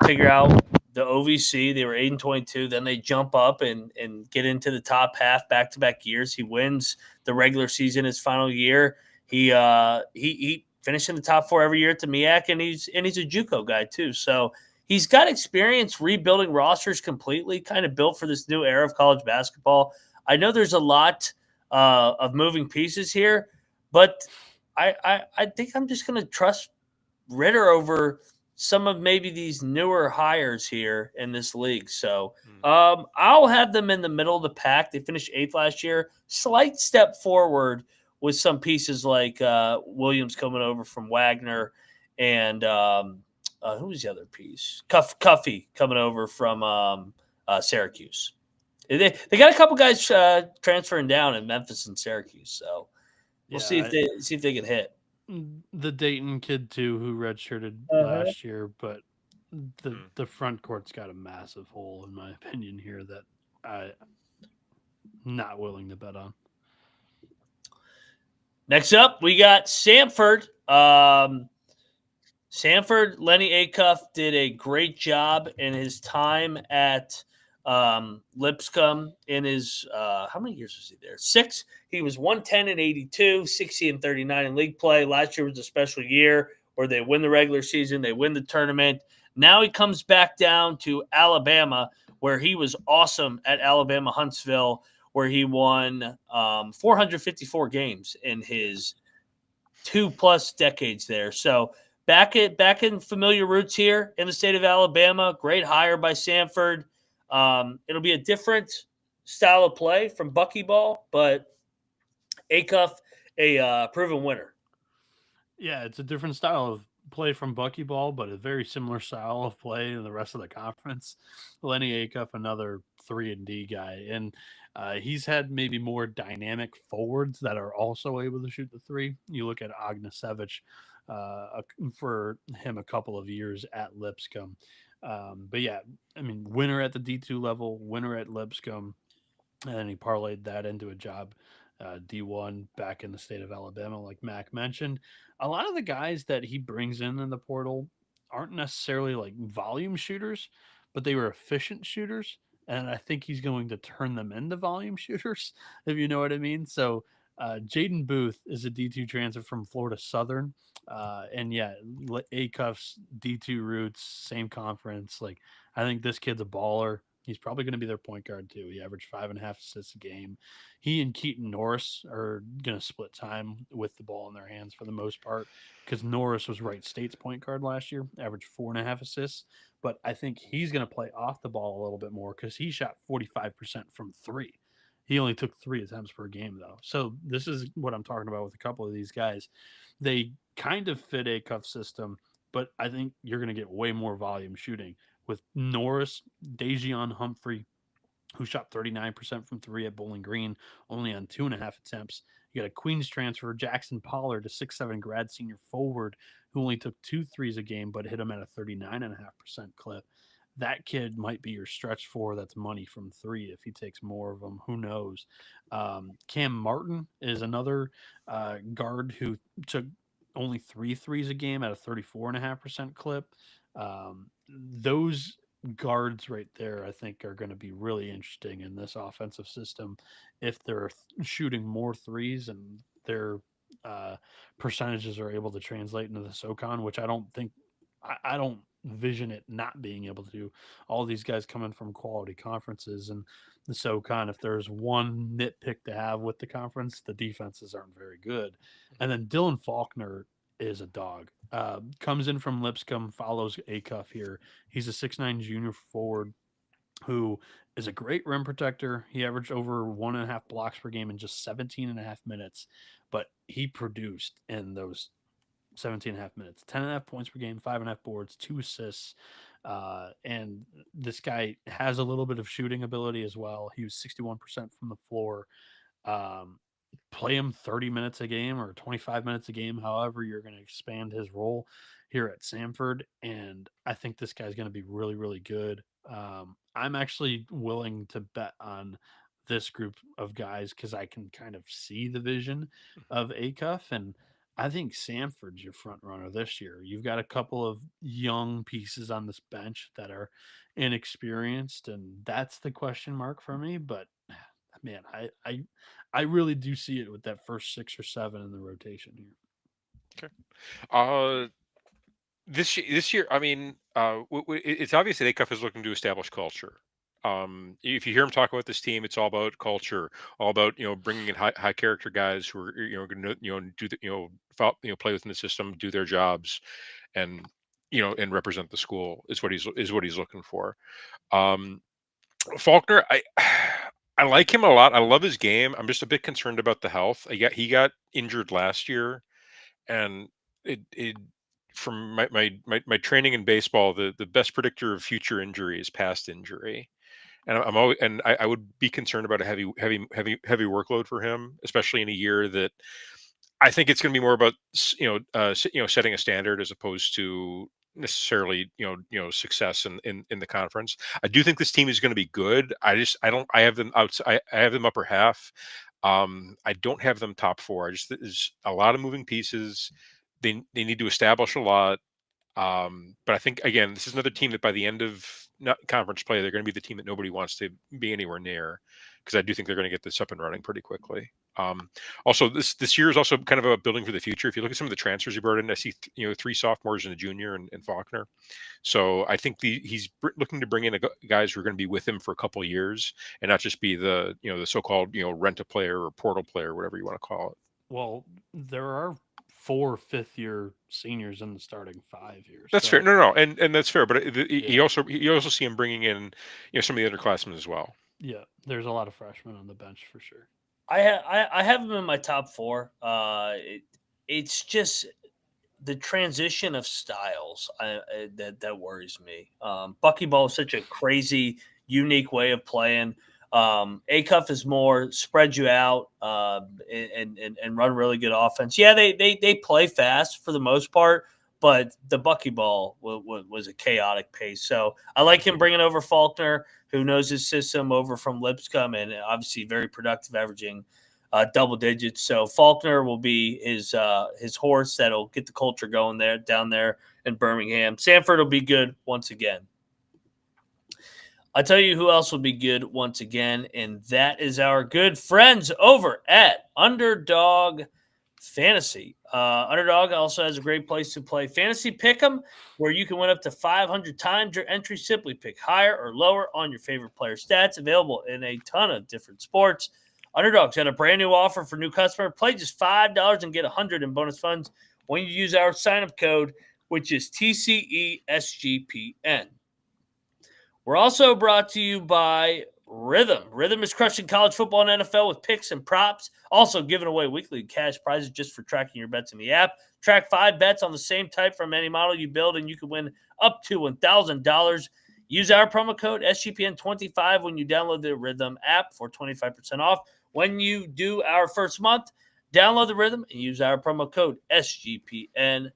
figure out the OVC. They were 8-22. Then they jump up and get into the top half back-to-back years. He wins the regular season his final year. He finished in the top 4 every year at the MEAC, and he's a JUCO guy too. So he's got experience rebuilding rosters completely, kind of built for this new era of college basketball. I know there's a lot of moving pieces here, but I think I'm just going to trust Ritter over some of maybe these newer hires here in this league. So I'll have them in the middle of the pack. They finished 8th last year. Slight step forward with some pieces like Williams coming over from Wagner and who was the other piece? Cuffy coming over from Syracuse. They got a couple guys transferring down in Memphis and Syracuse. So we'll see if they get hit. The Dayton kid too, who redshirted last year, but the front court's got a massive hole in my opinion here that I'm not willing to bet on. Next up, we got Samford. Samford, Lennie Acuff did a great job in his time at Lipscomb in his how many years was he there? 6. He was 110-82, 60-39 in league play. Last year was a special year where they win the regular season, they win the tournament. Now he comes back down to Alabama, where he was awesome at Alabama Huntsville, where he won 454 games in his 2+ decades there. So back in familiar roots here in the state of Alabama. Great hire by Samford. It'll be a different style of play from buckyball, but Acuff, a proven winner. Yeah, it's a different style of play from buckyball, but a very similar style of play in the rest of the conference. Lennie Acuff, another 3-and-D guy. And He's had maybe more dynamic forwards that are also able to shoot the three. You look at Ognisevich for him a couple of years at Lipscomb. But yeah, I mean, winner at the D2 level, winner at Lipscomb, and then he parlayed that into a job D1 back in the state of Alabama, like Mac mentioned. A lot of the guys that he brings in the portal aren't necessarily like volume shooters, but they were efficient shooters. And I think he's going to turn them into volume shooters, if you know what I mean. So Jaden Booth is a D2 transfer from Florida Southern. And yeah, Acuff's D2 roots, same conference. Like, I think this kid's a baller. He's probably going to be their point guard too. He averaged 5.5 assists a game. He and Keaton Norris are going to split time with the ball in their hands for the most part because Norris was Wright State's point guard last year, averaged 4.5 assists. But I think he's going to play off the ball a little bit more because he shot 45% from three. He only took 3 attempts per game, though. So this is what I'm talking about with a couple of these guys. They kind of fit a cuff system, but I think you're going to get way more volume shooting with Norris, Dejion Humphrey, who shot 39% from 3 at Bowling Green, only on 2.5 attempts. You got a Queens transfer, Jackson Pollard, a 6'7 grad senior forward, who only took 2 threes a game, but hit them at a 39.5% clip. That kid might be your stretch 4 that's money from 3 if he takes more of them. Who knows? Cam Martin is another guard who took only 3 threes a game at a 34.5% clip. Those guards right there, I think, are going to be really interesting in this offensive system if they're shooting more threes and their percentages are able to translate into the SoCon, which I don't think, I don't vision it not being able to do. All these guys coming from quality conferences and the SoCon, if there's one nitpick to have with the conference, the defenses aren't very good. And then Dylan Faulkner is a dog. Comes in from Lipscomb, follows Acuff here. He's a 6'9 junior forward who is a great rim protector. He averaged over 1.5 blocks per game in just 17.5 minutes, but he produced in those 17.5 minutes, 10.5 points per game, 5.5 boards, 2 assists. And this guy has a little bit of shooting ability as well. He was 61% from the floor. Play him 30 minutes a game or 25 minutes a game, however you're going to expand his role here at Samford. And I think this guy's going to be really, really good. I'm actually willing to bet on this group of guys because I can kind of see the vision of Acuff. And I think Samford's your front runner this year. You've got a couple of young pieces on this bench that are inexperienced, and that's the question mark for me. But man, I really do see it with that first 6 or 7 in the rotation here. Okay. This year, I mean, it's obvious that Acuff is looking to establish culture. If you hear him talk about this team, it's all about culture, all about bringing in high character guys who are going to do the play within the system, do their jobs, and and represent the school is what he's looking for. Faulkner, I like him a lot. I love his game. I'm just a bit concerned about the health. He got injured last year, and it from my training in baseball, the best predictor of future injury is past injury. And I'm always, and I would be concerned about a heavy workload for him, especially in a year that I think it's going to be more about setting a standard as opposed to necessarily success in the conference. I do think this team is going to be good. I have them outside. I have them upper half. I don't have them top 4. There's a lot of moving pieces. They need to establish a lot. But I think, again, this is another team that by the end of conference play, they're going to be the team that nobody wants to be anywhere near, because I do think they're going to get this up and running pretty quickly. Also, this year is also kind of about building for the future. If you look at some of the transfers he brought in, I see 3 sophomores and a junior and Faulkner. So I think he's looking to bring in guys who are going to be with him for a couple of years and not just be the the so-called rent a player or portal player, whatever you want to call it. Well, there are 4 fifth-year seniors in the starting 5 years. That's fair. No, and that's fair. But you also see him bringing in some of the underclassmen as well. Yeah, there's a lot of freshmen on the bench for sure. I have him in my top 4. It's just the transition of styles that worries me. Buckyball is such a crazy, unique way of playing. Acuff is more spread you out and run really good offense. Yeah, they play fast for the most part, but the Bucky ball was a chaotic pace. So I like him bringing over Faulkner, who knows his system, over from Lipscomb, and obviously very productive, averaging double digits. So Faulkner will be his horse that'll get the culture going down there in Birmingham. Samford will be good once again. I'll tell you who else will be good once again, and that is our good friends over at Underdog Fantasy. Underdog also has a great place to play Fantasy Pick'em, where you can win up to 500 times your entry. Simply pick higher or lower on your favorite player stats, available in a ton of different sports. Underdog's got a brand new offer for new customers. Play just $5 and get 100 in bonus funds when you use our sign-up code, which is TCESGPN. We're also brought to you by Rhythm. Rhythm is crushing college football and NFL with picks and props. Also giving away weekly cash prizes just for tracking your bets in the app. Track 5 bets on the same type from any model you build, and you can win up to $1,000. Use our promo code SGPN25 when you download the Rhythm app for 25% off. When you do our first month, download the Rhythm and use our promo code SGPN25.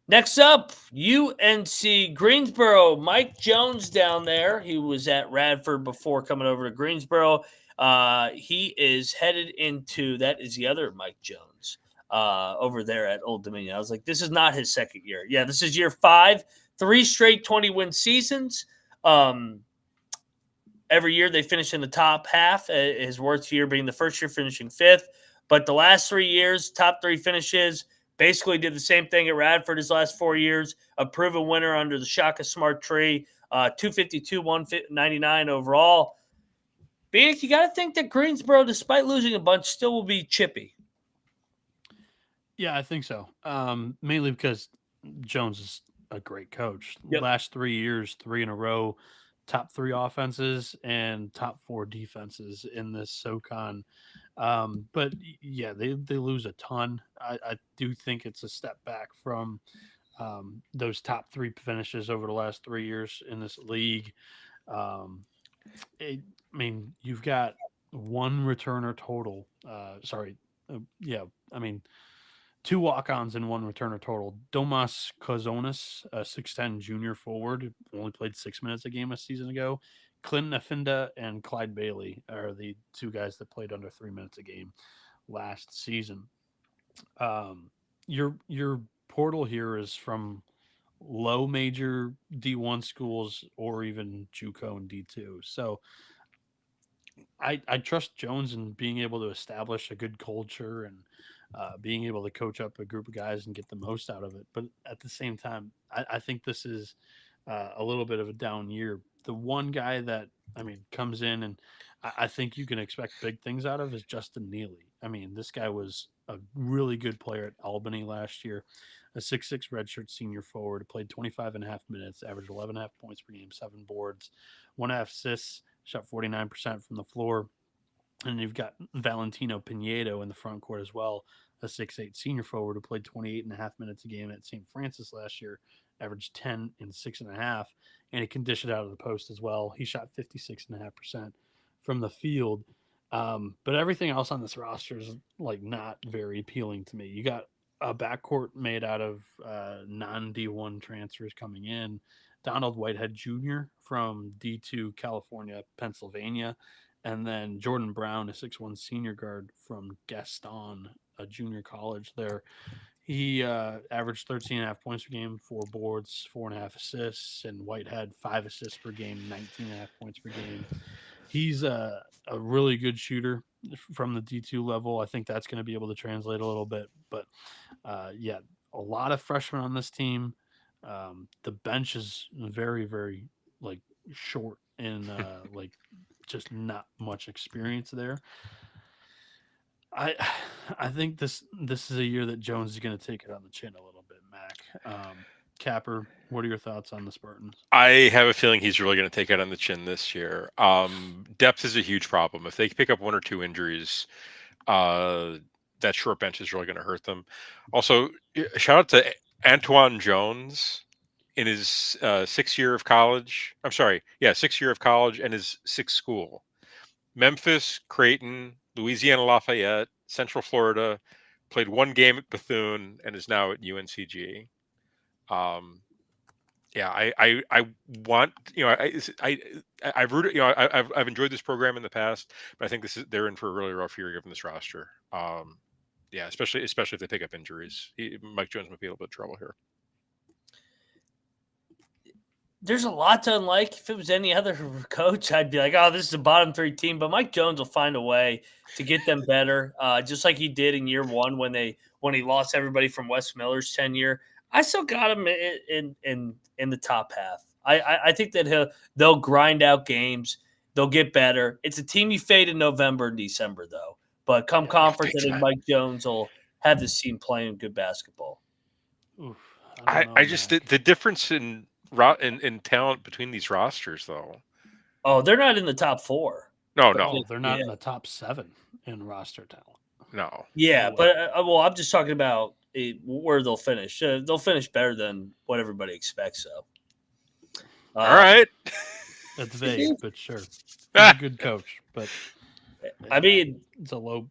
Next up, UNC Greensboro. Mike Jones down there. He was at Radford before coming over to Greensboro. He is headed into, that is the other Mike Jones over there at Old Dominion. I was like, this is not his second year. Yeah, this is year 5, 3 straight 20-win seasons. Every year they finish in the top half. His worst year being the first year finishing 5th. But the last 3 years, top 3 finishes. Basically did the same thing at Radford his last 4 years. A proven winner under the Shaka Smart tree. 252, 199 overall. Bienick, you got to think that Greensboro, despite losing a bunch, still will be chippy. Yeah, I think so. Mainly because Jones is a great coach. Yep. Last 3 years, 3 in a row, top 3 offenses and top 4 defenses in this SoCon. But yeah, they lose a ton. I do think it's a step back from those top 3 finishes over the last 3 years in this league. You've got 1 returner total. 2 walk-ons and 1 returner total. Domas Kozonis, a 6'10 junior forward, only played 6 minutes a game a season ago. Clinton Afinda and Clyde Bailey are the 2 guys that played under 3 minutes a game last season. Your portal here is from low major D1 schools or even JUCO and D2. So I trust Jones in being able to establish a good culture and being able to coach up a group of guys and get the most out of it. But at the same time, I think this is a little bit of a down year. The one guy that, comes in and I think you can expect big things out of is Justin Neely. This guy was a really good player at Albany last year, a 6'6 redshirt senior forward, played 25 and a half minutes, averaged 11.5 points per game, 7 boards, 1.5 assists, shot 49% from the floor. And you've got Valentino Pinedo in the front court as well, a 6'8 senior forward who played 28 and a half minutes a game at St. Francis last year, averaged 10 and 6.5, and he can dish it out of the post as well. He shot 56.5% from the field. But everything else on this roster is not very appealing to me. You got a backcourt made out of non-D1 transfers coming in. Donald Whitehead Jr. from D2 California, Pennsylvania. And then Jordan Brown, a 6'1 senior guard from Gaston, a junior college there. He averaged 13.5 points per game, 4 boards, 4.5 assists, and Whitehead 5 assists per game, 19.5 points per game. He's a really good shooter from the D2 level. I think that's going to be able to translate a little bit. But a lot of freshmen on this team. The bench is very, very short and just not much experience there. I think this is a year that Jones is going to take it on the chin a little bit, Mac. Capper, what are your thoughts on the Spartans? I have a feeling he's really going to take it on the chin this year. Depth is a huge problem. If they pick up 1 or 2 injuries, that short bench is really going to hurt them. Also, shout out to Antoine Jones in his 6th year of college. I'm sorry, 6th year of college and his 6th school. Memphis, Creighton, Louisiana Lafayette, Central Florida, played 1 game at Bethune, and is now at UNCG. I want, I've rooted, I've enjoyed this program in the past, but I think they're in for a really rough year given this roster. Especially if they pick up injuries. Mike Jones might be a little bit of trouble here. There's a lot to unlike. If it was any other coach, I'd be like, oh, this is a bottom 3 team. But Mike Jones will find a way to get them better, just like he did in year 1 when he lost everybody from Wes Miller's tenure. I still got him in the top half. I think that they'll grind out games. They'll get better. It's a team you fade in November and December, though. But come conference, I think Mike Jones will have this team playing good basketball. Oof, I just the difference in talent between these rosters, though. Oh, they're not in the top 4. No, they're not in the top 7 in roster talent. No. Yeah, but I'm just talking about where they'll finish. They'll finish better than what everybody expects. So, all right, that's vague, but sure. He's a good coach, but I mean, it's a low.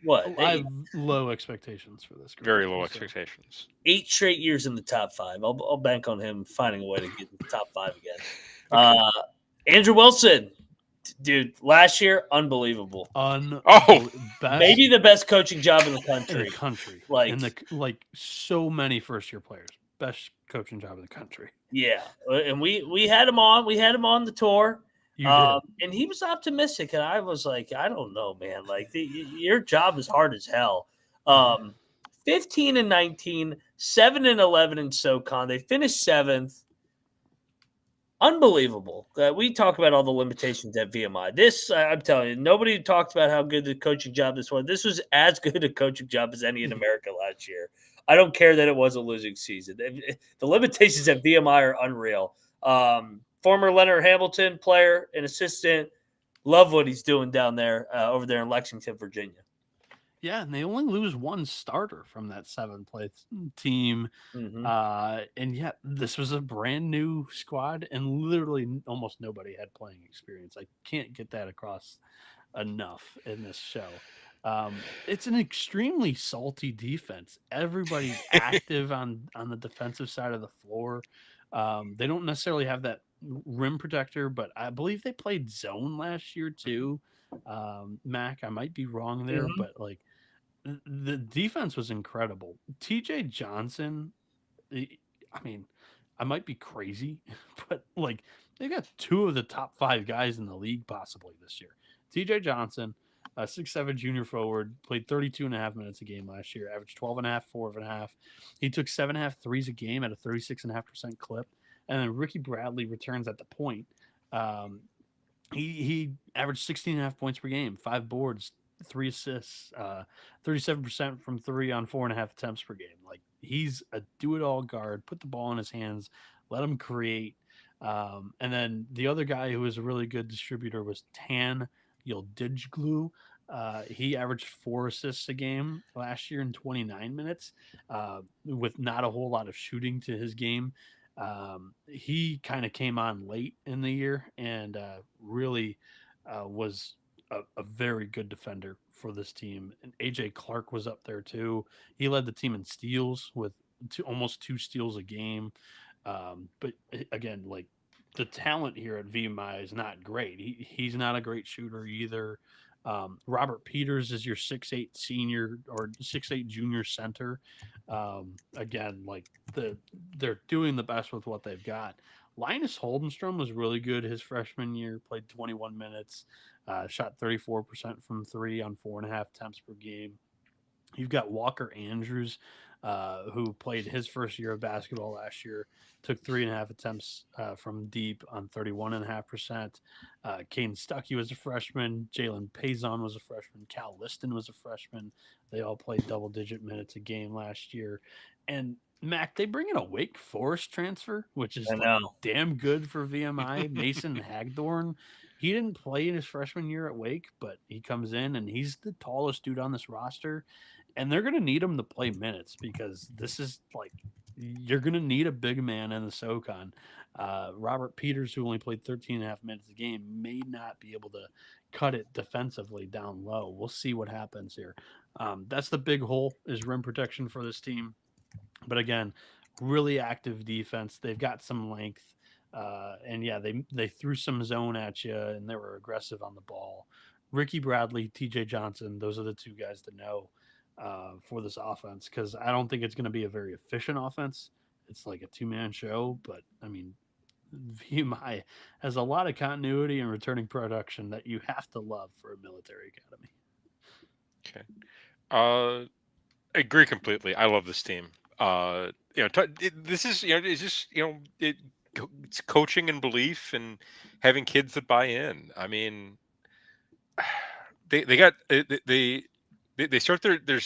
What? I have low expectations for this group. Very low expectations. 8 straight years in the top 5. I'll bank on him finding a way to get in the top 5 again. Andrew Wilson, dude, last year, unbelievable. Maybe the best coaching job in the country. Like so many first-year players, best coaching job in the country. Yeah, and we had him on. We had him on the tour. And he was optimistic, and I was like, I don't know, man. Like, your job is hard as hell. 15-19, 7-11 in SoCon. They finished 7th. Unbelievable. We talk about all the limitations at VMI. This, I'm telling you, nobody talked about how good the coaching job this was. This was as good a coaching job as any in America last year. I don't care that it was a losing season. The limitations at VMI are unreal. Former Leonard Hamilton player and assistant. Love what he's doing down there, over there in Lexington, Virginia. Yeah, and they only lose 1 starter from that 7th-place team. Mm-hmm. And yet this was a brand new squad, and literally almost nobody had playing experience. I can't get that across enough in this show. It's an extremely salty defense. Everybody's active on the defensive side of the floor. They don't necessarily have that rim protector, but I believe they played zone last year too. Mac, I might be wrong there, but like the defense was incredible. TJ Johnson, I mean, I might be crazy, but like they got 2 of the top 5 guys in the league possibly this year. TJ Johnson, 6'7" junior forward, played 32.5 minutes a game last year, averaged 12.5, 4.5. He took 7.5 threes a game at a 36.5% clip. And then Ricky Bradley returns at the point. He averaged 16.5 points per game, 5 boards, 3 assists, 37% from 3 on 4.5 attempts per game. Like, he's a do-it-all guard. Put the ball in his hands, let him create. And then the other guy who was a really good distributor was Tan Yildiz. He averaged 4 assists a game last year in 29 minutes, with not a whole lot of shooting to his game. He kind of came on late in the year and really was a very good defender for this team. And AJ Clark was up there too. He led the team in steals with almost 2 steals a game. But again, like, the talent here at VMI is not great. He's not a great shooter either. Robert Peters is your 6'8" senior or 6'8" junior center. Again, like they're doing the best with what they've got. Linus Holdenstrom was really good his freshman year, played 21 minutes, shot 34% from 3 on 4.5 attempts per game. You've got Walker Andrews, who played his first year of basketball last year, took 3.5 attempts from deep on 31.5%. Caden Stuckey was a freshman. Jalen Pazon was a freshman. Cal Liston was a freshman. They all played double-digit minutes a game last year. And, Mac, they bring in a Wake Forest transfer, which is damn good for VMI. Mason Hagdorn. He didn't play in his freshman year at Wake, but he comes in, and he's the tallest dude on this roster. And they're going to need him to play minutes because this is like you're going to need a big man in the SoCon. Robert Peters, who only played 13 and a half minutes a game, may not be able to cut it defensively down low. We'll see what happens here. That's the big hole is rim protection for this team. But again, really active defense. They've got some length. And yeah, they threw some zone at you and they were aggressive on the ball. Ricky Bradley, TJ Johnson, those are the two guys to know for this offense because I don't think it's going to be a very efficient offense. It's like a two-man show, but I mean, VMI has a lot of continuity and returning production that you have to love for a military academy. Okay. I agree completely. I love this team. This is it's just it's coaching and belief and having kids that buy in. I mean, they start their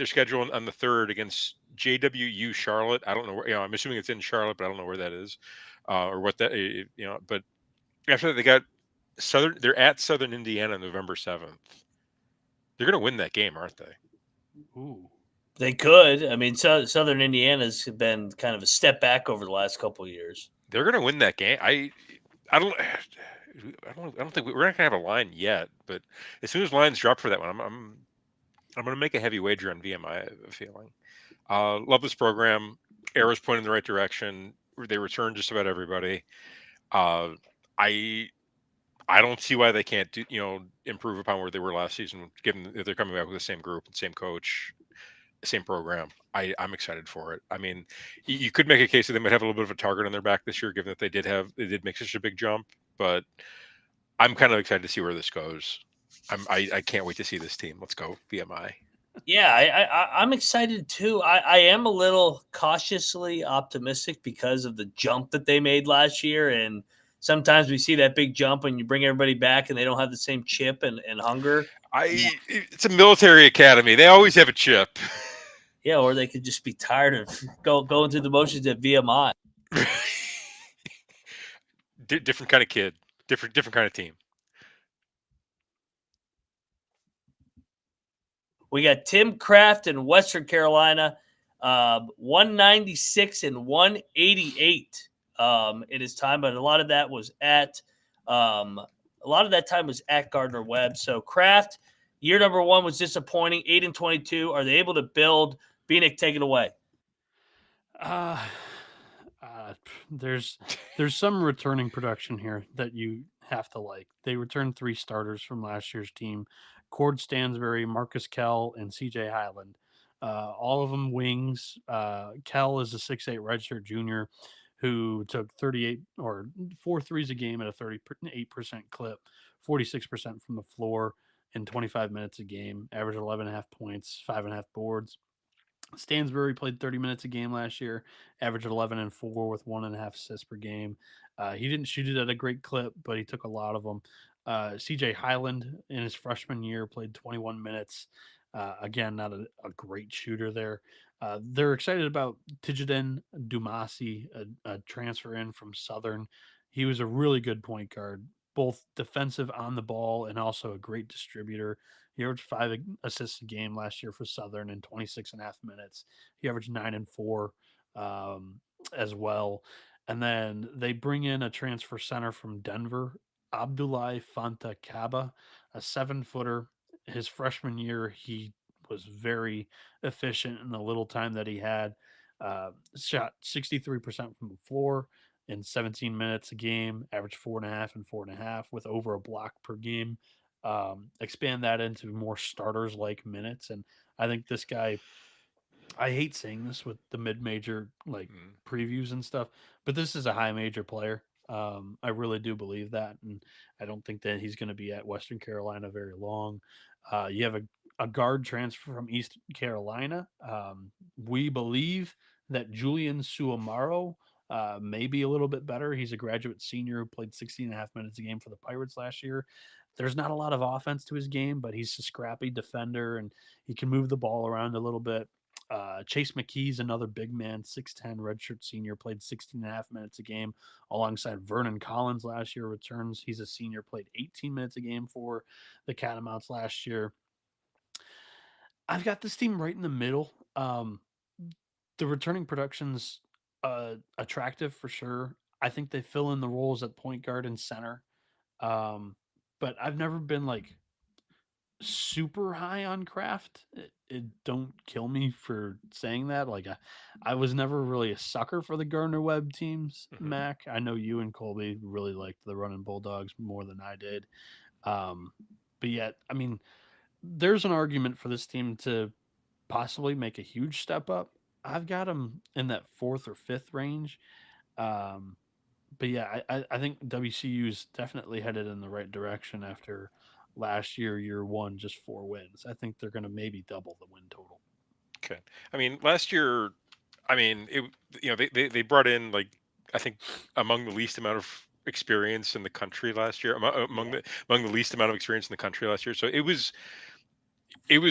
schedule on the 3rd against JWU Charlotte. I don't know where. I'm assuming it's in Charlotte, but I don't know where that is, or what that. But after that, they got Southern. They're at Southern Indiana November 7th. They're going to win that game, aren't they? Ooh. They could. I mean, Southern Indiana's been kind of a step back over the last couple of years. They're going to win that game. I don't think we're not going to have a line yet, but as soon as lines drop for that one, I'm going to make a heavy wager on VMI. I have a feeling. Love this program. Arrows pointing in the right direction. They return just about everybody. I don't see why they can't improve upon where they were last season, given that they're coming back with the same group and same coach, same program. I'm excited for it. I mean, you could make a case that they might have a little bit of a target on their back this year, given that they did make such a big jump. But I'm kind of excited to see where this goes. I can't wait to see this team. Let's go VMI. Yeah, I'm excited too. I am a little cautiously optimistic because of the jump that they made last year. And sometimes we see that big jump when you bring everybody back and they don't have the same chip and hunger. It's a military academy. They always have a chip. Yeah, or they could just be tired of going through the motions at VMI. Different kind of kid. Different kind of team. We got Tim Kraft in Western Carolina, 196 and 188 in his time, but a lot of that was at Gardner Webb. So Kraft, year number 1 was disappointing, 8 and 22. Are they able to build? Bienick, take it away. There's some returning production here that you have to like. They returned 3 starters from last year's team: Cord Stansbury, Marcus Kell, and CJ Highland. All of them wings. Kell is a 6'8" redshirt junior who took 38 or 4 threes a game at a 38% clip, 46% from the floor in 25 minutes a game, averaged 11.5 points, 5.5 boards. Stansbury played 30 minutes a game last year, averaged 11 and 4 with 1.5 assists per game. He didn't shoot it at a great clip, but he took a lot of them. CJ Highland in his freshman year played 21 minutes. Again, not a great shooter there. They're excited about Tijadin Dumasi, a transfer in from Southern. He was a really good point guard, both defensive on the ball and also a great distributor. He averaged 5 assists a game last year for Southern in 26 and a half minutes. He averaged 9 and 4 as well. And then they bring in a transfer center from Denver, Abdoulaye Fanta Kaba, a 7-footer. His freshman year, he was very efficient in the little time that he had. Shot 63% from the floor in 17 minutes a game, averaged 4.5 and 4.5 with over a block per game. Expand that into more starters like minutes. And I think this guy, I hate saying this with the mid-major previews and stuff, but this is a high major player. I really do believe that, and I don't think that he's going to be at Western Carolina very long. You have a guard transfer from East Carolina. We believe that Julian Suamaro may be a little bit better. He's a graduate senior who played 16 and a half minutes a game for the Pirates last year. There's not a lot of offense to his game, but he's a scrappy defender and he can move the ball around a little bit. Chase McKee's another big man, 6'10", redshirt senior, played 16 and a half minutes a game alongside Vernon Collins last year, returns. He's a senior, played 18 minutes a game for the Catamounts last year. I've got this team right in the middle. The returning production's attractive for sure. I think they fill in the roles at point guard and center. But I've never been like super high on Kraft. It don't kill me for saying that. Like I was never really a sucker for the Gardner Webb teams, Mac. I know you and Colby really liked the Running Bulldogs more than I did. But yet, I mean, there's an argument for this team to possibly make a huge step up. I've got them in that fourth or fifth range. Um, but yeah, I think WCU's definitely headed in the right direction after last year one, just 4 wins. I think they're going to maybe double the win total. Okay. I mean, last year, they brought in like I think among the least amount of experience in the country last year, among the least amount of experience in the country last year. So it was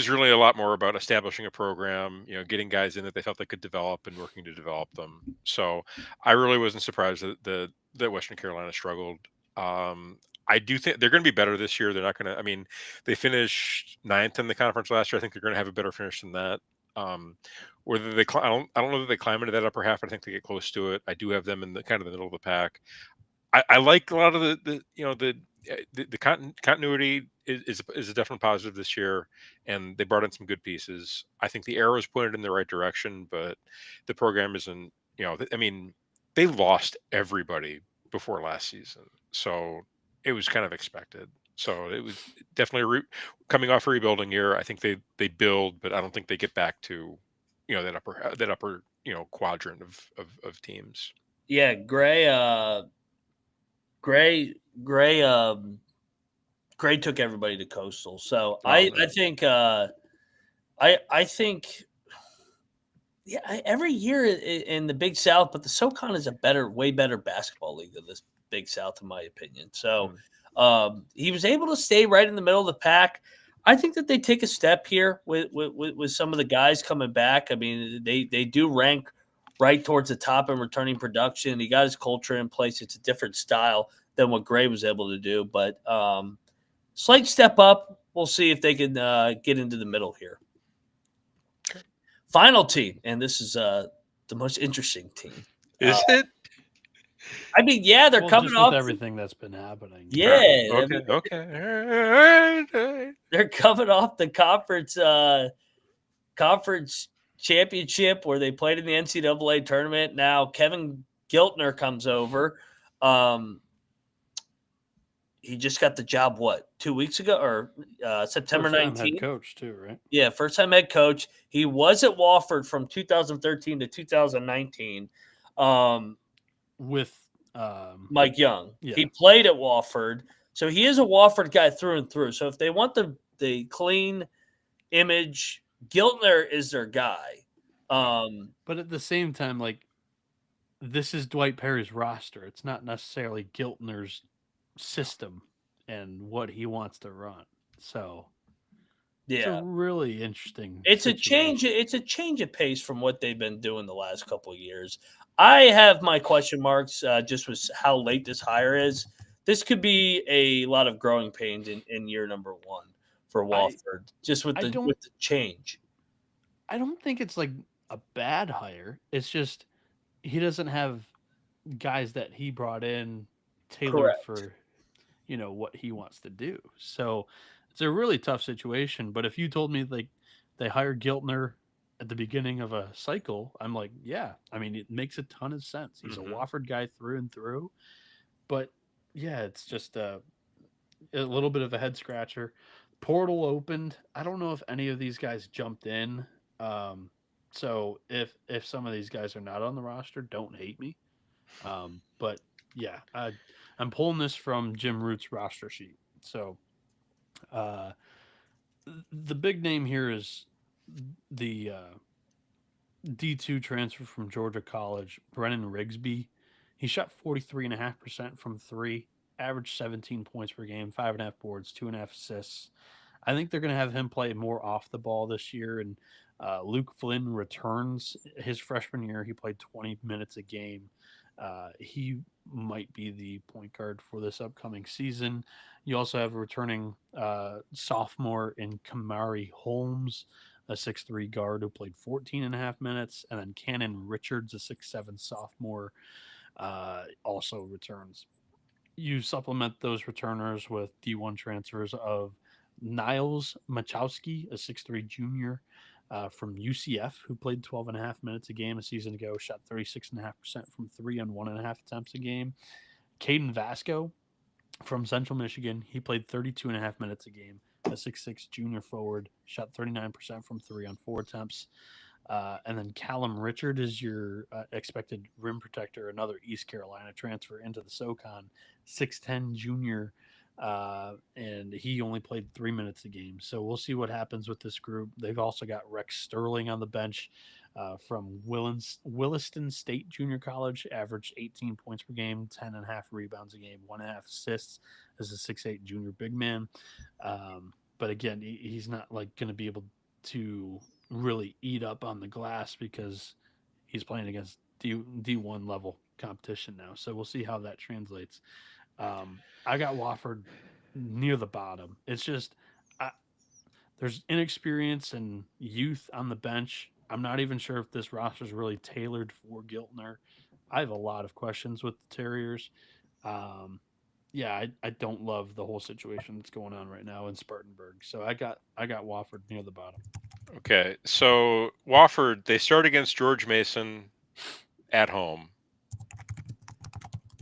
really a lot more about establishing a program, getting guys in that they felt they could develop and working to develop them. So I really wasn't surprised that Western Carolina struggled. I do think they're going to be better this year. They're not going to. I mean, they finished 9th in the conference last year. I think they're going to have a better finish than that. Whether they, I don't know that they climb into that upper half. But I think they get close to it. I do have them in the kind of the middle of the pack. I like a lot of the continuity is a definite positive this year, and they brought in some good pieces. I think the arrow is pointed in the right direction, but the program isn't. I mean, they lost everybody before last season, so it was kind of expected. So it was definitely coming off a rebuilding year. I think they build, but I don't think they get back to that upper quadrant of teams. Yeah, Gray took everybody to Coastal. So I think every year in the Big South, but the SoCon is way better basketball league than this Big South, in my opinion. So he was able to stay right in the middle of the pack. I think that they take a step here with some of the guys coming back. I mean, they do rank right towards the top in returning production. He got his culture in place. It's a different style than what Gray was able to do, but slight step up. We'll see if they can get into the middle here. Final team, and this is the most interesting team. Is it? I mean, yeah, they're coming just off with everything that's been happening. Yeah. Okay. They're coming off the conference championship where they played in the NCAA tournament. Now Kevin Giltner comes over. He just got the job, 2 weeks ago or September 19th? Head coach too, right? Yeah, first-time head coach. He was at Wofford from 2013 to 2019 with Mike Young. Yeah. He played at Wofford, so he is a Wofford guy through and through. So if they want the clean image, Giltner is their guy. But at the same time, like, this is Dwight Perry's roster. It's not necessarily Giltner's system and what he wants to run. So yeah, it's a really interesting. It's a change of pace from what they've been doing the last couple of years. I have my question marks just with how late this hire is. This could be a lot of growing pains in year number one for Wofford, just with the change. I don't think it's like a bad hire. It's just he doesn't have guys that he brought in tailored for what he wants to do. So it's a really tough situation. But if you told me like they hired Giltner at the beginning of a cycle, I'm like, yeah. I mean, it makes a ton of sense. He's a Wofford guy through and through. But yeah, it's just a little bit of a head scratcher. Portal opened. I don't know if any of these guys jumped in. So if some of these guys are not on the roster, don't hate me. But yeah, I'm pulling this from Jim Root's roster sheet. So the big name here is the D2 transfer from Georgia College, Brennan Rigsby. He shot 43.5% from three, averaged 17 points per game, 5.5 boards, 2.5 assists. I think they're going to have him play more off the ball this year. And Luke Flynn returns his freshman year. He played 20 minutes a game. He might be the point guard for this upcoming season. You also have a returning sophomore in Kamari Holmes. a 6'3" guard who played 14 and a half minutes, and then Cannon Richards, a 6'7" sophomore, also returns. You supplement those returners with D1 transfers of Niles Machowski, a 6'3" junior from UCF, who played 12 and a half minutes a game a season ago, shot 36.5% from 3 on 1.5 attempts a game. Caden Vasco from Central Michigan, he played 32 and a half minutes a game, a 6'6" junior forward, shot 39% from 3 on 4 attempts. And then Callum Richard is your expected rim protector, another East Carolina transfer into the SoCon, 6'10" junior, and he only played 3 minutes a game. So we'll see what happens with this group. They've also got Rex Sterling on the bench from Williston State Junior College, averaged 18 points per game, 10 and a half rebounds a game, 1.5 assists as a 6'8" junior big man. But again, he's not like going to be able to really eat up on the glass because he's playing against D1 level competition now. So we'll see how that translates. I got Wofford near the bottom. It's just there's inexperience and youth on the bench. I'm not even sure if this roster is really tailored for Giltner. I have a lot of questions with the Terriers. I don't love the whole situation that's going on right now in Spartanburg. So I got Wofford near the bottom. Okay, so Wofford, they start against George Mason at home.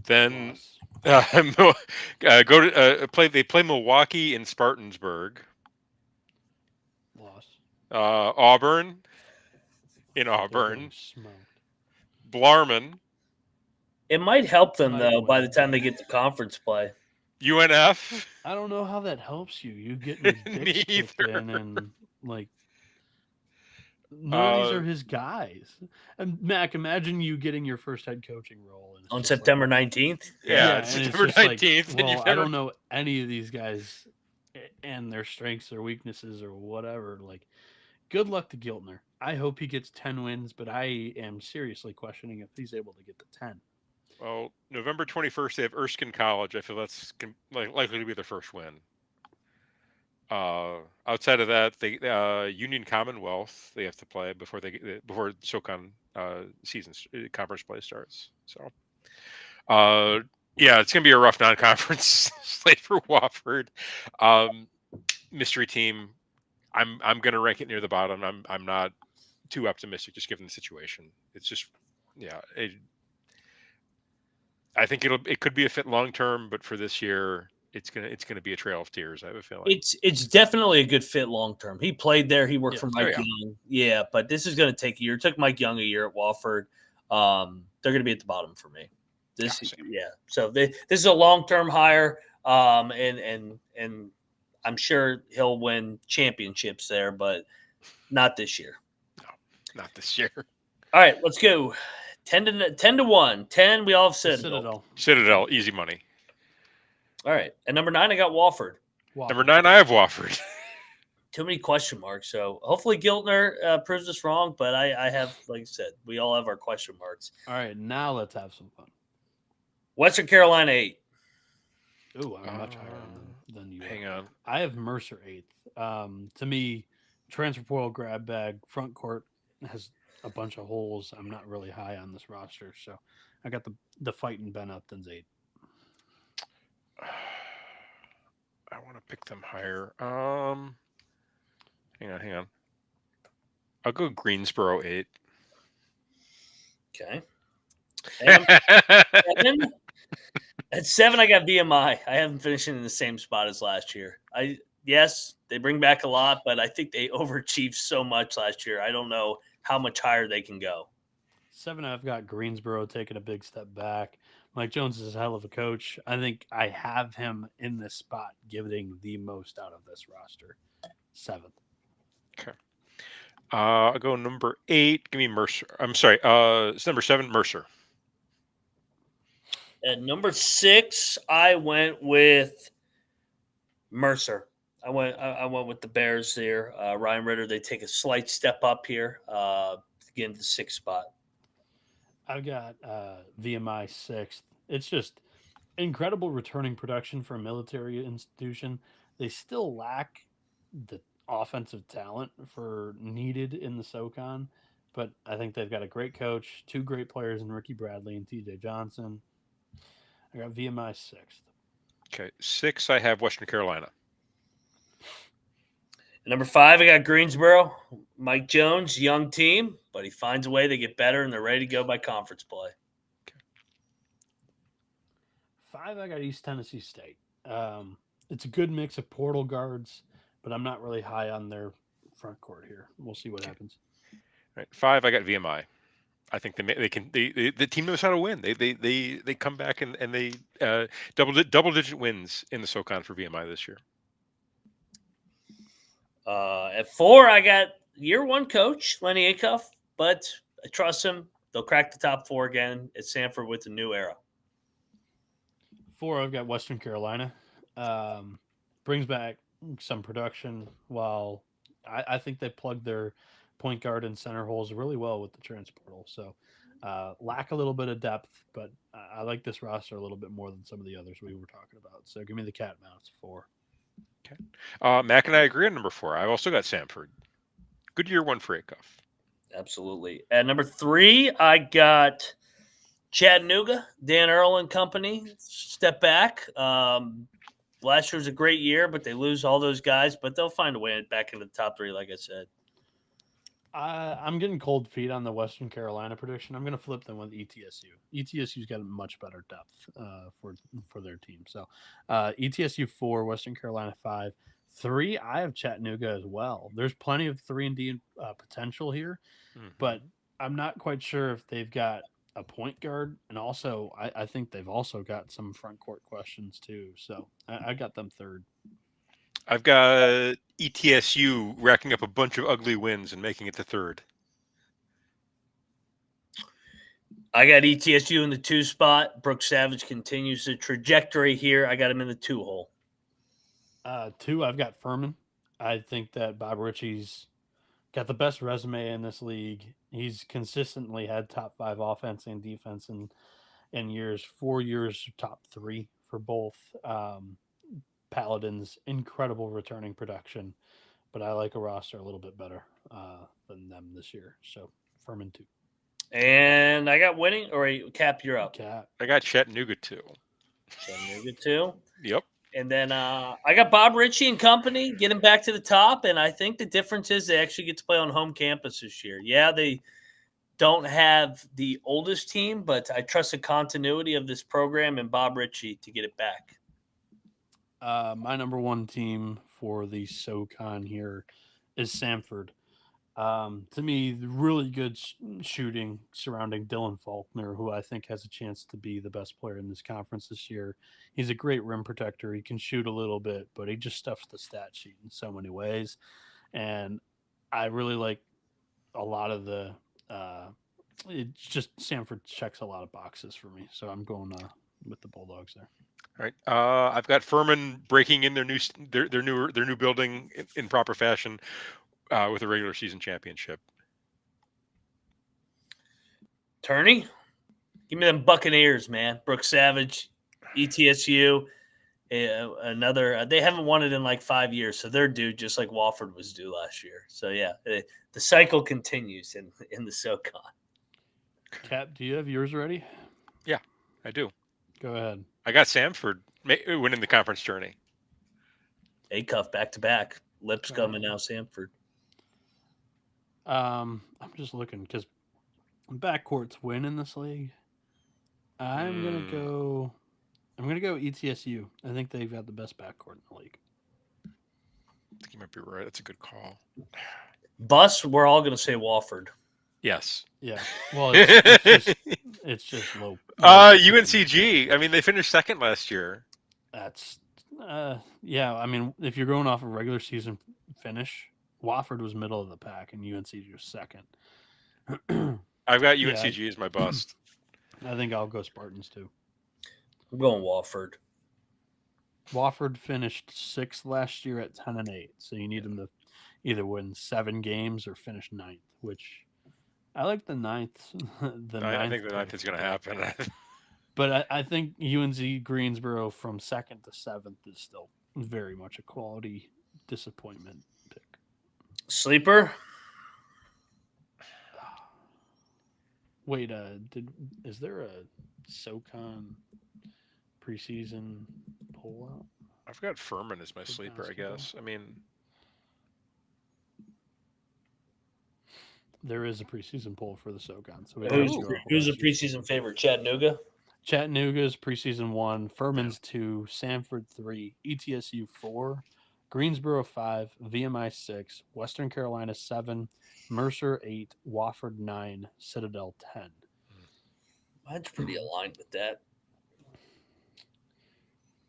Then go to play. They play Milwaukee in Spartanburg. Loss. Auburn in Auburn. Blarman. It might help them though by the time they get to conference play. UNF. I don't know how that helps you. You get your dick kicked in and like none of these are his guys. And Mac, imagine you getting your first head coaching role on September 19th. Yeah, September 19th. Like, well, I don't know any of these guys and their strengths or weaknesses or whatever. Like, good luck to Giltner. I hope he gets 10 wins, but I am seriously questioning if he's able to get to 10. Well, November 21st, they have Erskine College. I feel that's likely to be their first win. Outside of that, they Union Commonwealth they have to play before SoCon conference play starts. So, it's gonna be a rough non-conference slate for Wofford. Mystery team. I'm gonna rank it near the bottom. I'm not too optimistic just given the situation. It's just I think it could be a fit long term, but for this year, it's gonna be a trail of tears. I have a feeling it's definitely a good fit long term. He played there. He worked for Mike Young. Yeah, but this is going to take a year. It took Mike Young a year at Wofford. They're going to be at the bottom for me. So this is a long term hire. And I'm sure he'll win championships there, but not this year. No, not this year. All right, let's go. 10-1. 10. We all have Citadel. Citadel, easy money. All right. At number 9, I got Wofford. Number 9, I have Wofford. Too many question marks. So hopefully Giltner proves us wrong, but I have, like I said, we all have our question marks. All right, now let's have some fun. Western Carolina 8. Ooh, I'm much higher than you. Hang on. I have Mercer 8th. To me, transfer portal grab bag, front court has a bunch of holes. I'm not really high on this roster, so I got the fighting Ben Upton's 8. I want to pick them higher. Hang on. I'll go Greensboro 8. Okay. At 7, I got VMI. I have them finishing in the same spot as last year. Yes, they bring back a lot, but I think they overachieved so much last year. I don't know how much higher they can go. 7, I've got Greensboro taking a big step back. Mike Jones is a hell of a coach. I think I have him in this spot, getting the most out of this roster. 7th. Okay. I'll go number 8. Give me Mercer. I'm sorry. It's number 7, Mercer. At number 6, I went with Mercer. I went with the Bears there. Ryan Ritter, they take a slight step up here, to get into the 6th spot. I've got VMI 6th. It's just incredible returning production for a military institution. They still lack the offensive talent for needed in the SoCon, but I think they've got a great coach, two great players in Ricky Bradley and TJ Johnson. I got VMI 6th. Okay, 6, I have Western Carolina. Number 5, I got Greensboro. Mike Jones, young team, but he finds a way to get better, and they're ready to go by conference play. 5, I got East Tennessee State. It's a good mix of portal guards, but I'm not really high on their front court here. We'll see what happens. Right, 5, I got VMI. I think the team knows how to win. They come back and they double digit wins in the SoCon for VMI this year. At 4, I got year 1 coach Lennie Acuff, but I trust him. They'll crack the top 4 again at Samford with a new era. 4, I've got Western Carolina. Brings back some production while I think they plugged their point guard and center holes really well with the transportal. So lack a little bit of depth, but I like this roster a little bit more than some of the others we were talking about. So give me the cat mounts 4. Okay. Mac and I agree on number 4. I've also got Samford. Good year 1 for Acuff. Absolutely. At number 3, I got Chattanooga, Dan Earl and company. Step back. Last year was a great year, but they lose all those guys, but they'll find a way back into the top 3, like I said. I'm getting cold feet on the Western Carolina prediction. I'm going to flip them with ETSU. ETSU's got a much better depth for their team. So ETSU 4, Western Carolina 5. 3, I have Chattanooga as well. There's plenty of 3-and-D potential here, but I'm not quite sure if they've got a point guard, and also I think they've also got some front court questions too. So I got them 3rd. I've got ETSU racking up a bunch of ugly wins and making it to 3rd. I got ETSU in the 2 spot. Brooks Savage continues the trajectory here. I got him in the 2 hole. 2, I've got Furman. I think that Bob Richey's got the best resume in this league. He's consistently had top 5 offense and defense in years. 4 years top 3 for both. Paladins, incredible returning production, but I like a roster a little bit better than them this year. So Furman 2. And I got winning, or Cap, you're up. Cap. I got Chattanooga 2. Chattanooga 2. Yep. And then I got Bob Richey and company getting back to the top, and I think the difference is they actually get to play on home campus this year. Yeah, they don't have the oldest team, but I trust the continuity of this program and Bob Richey to get it back. My number 1 team for the SoCon here is Samford. To me, really good shooting surrounding Dylan Faulkner, who I think has a chance to be the best player in this conference this year. He's a great rim protector. He can shoot a little bit, but he just stuffs the stat sheet in so many ways. And I really like a lot of the it's just Samford checks a lot of boxes for me. So I'm going with the Bulldogs there. All right. I've got Furman breaking in their new building in proper fashion with a regular season championship. Turney, give me them Buccaneers, man. Brooks Savage, ETSU, another. They haven't won it in like 5 years, so they're due just like Wofford was due last year. So yeah, the cycle continues in the SoCon. Cap, do you have yours ready? Yeah, I do. Go ahead. I got Samford winning the conference tourney. Acuff back to back. Lipscomb and now Samford. I'm just looking because backcourts win in this league. I'm gonna go ETSU. I think they've got the best backcourt in the league. I think you might be right. That's a good call. Bus, we're all gonna say Wofford. Yes. Yeah. Well, it's just low. UNCG. I mean, they finished 2nd last year. That's yeah. I mean, if you're going off a regular season finish, Wofford was middle of the pack and UNCG was 2nd. I've got UNCG as my bust. I think I'll go Spartans too. I'm going Wofford. Wofford finished 6th last year at 10-8, so you need them to either win 7 games or finish 9th, which I like the 9th. I think the 9th is going to happen. But I think UNC Greensboro from 2nd to 7th is still very much a quality disappointment pick. Sleeper? Wait, is there a SoCon preseason poll out? I've got Furman as my For sleeper, basketball? I guess. I mean, There is a preseason poll for the SoCon. So Who's the preseason favorite? Chattanooga? Chattanooga's preseason 1, Furman's 2, Samford 3, ETSU 4, Greensboro 5, VMI 6, Western Carolina 7, Mercer 8, Wofford 9, Citadel 10. Mine's pretty aligned with that.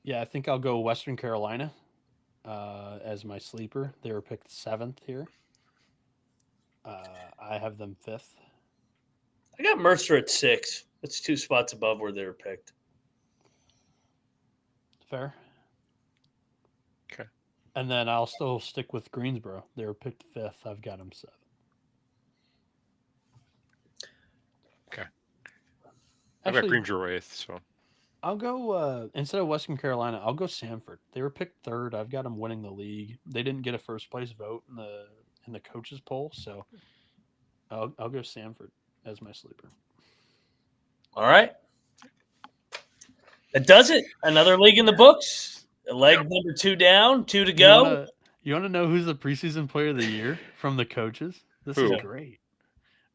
Yeah, I think I'll go Western Carolina as my sleeper. They were picked 7th here. I have them 5th. I got Mercer at 6. That's 2 spots above where they were picked. Fair. Okay. And then I'll still stick with Greensboro. They were picked 5th. I've got them 7th. Okay. I've got Greensboro 8th, so. I'll go instead of Western Carolina, I'll go Samford. They were picked 3rd. I've got them winning the league. They didn't get a first place vote in the coaches poll, so I'll go Samford as my sleeper. All right. That does it. Another league in the books. Leg number 2 down, 2 to go. You want to know who's the preseason player of the year from the coaches? This is great.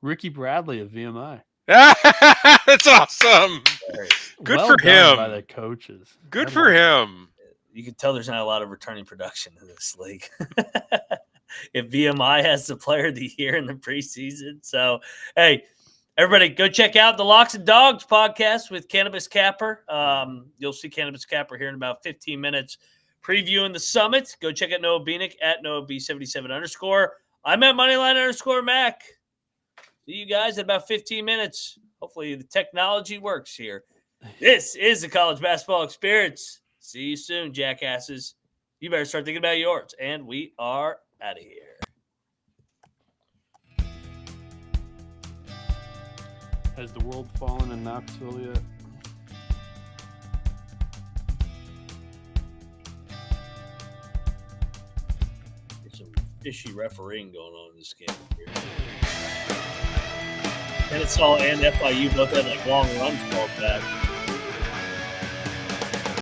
Ricky Bradley of VMI. That's awesome. Good for him. By the coaches. Good for him. You can tell there's not a lot of returning production in this league. If VMI has the player of the year in the preseason. So, hey, everybody, go check out the Locks and Dogs podcast with Cannabis Capper. You'll see Cannabis Capper here in about 15 minutes previewing the summit. Go check out Noah Bienick at NoahB77_. I'm at Moneyline_Mac. See you guys in about 15 minutes. Hopefully the technology works here. This is the College Basketball Experience. See you soon, jackasses. You better start thinking about yours. And we are out of here. Has the world fallen in Knoxville yet? There's some fishy refereeing going on in this game here. Kennesaw and FIU both had like long runs called back.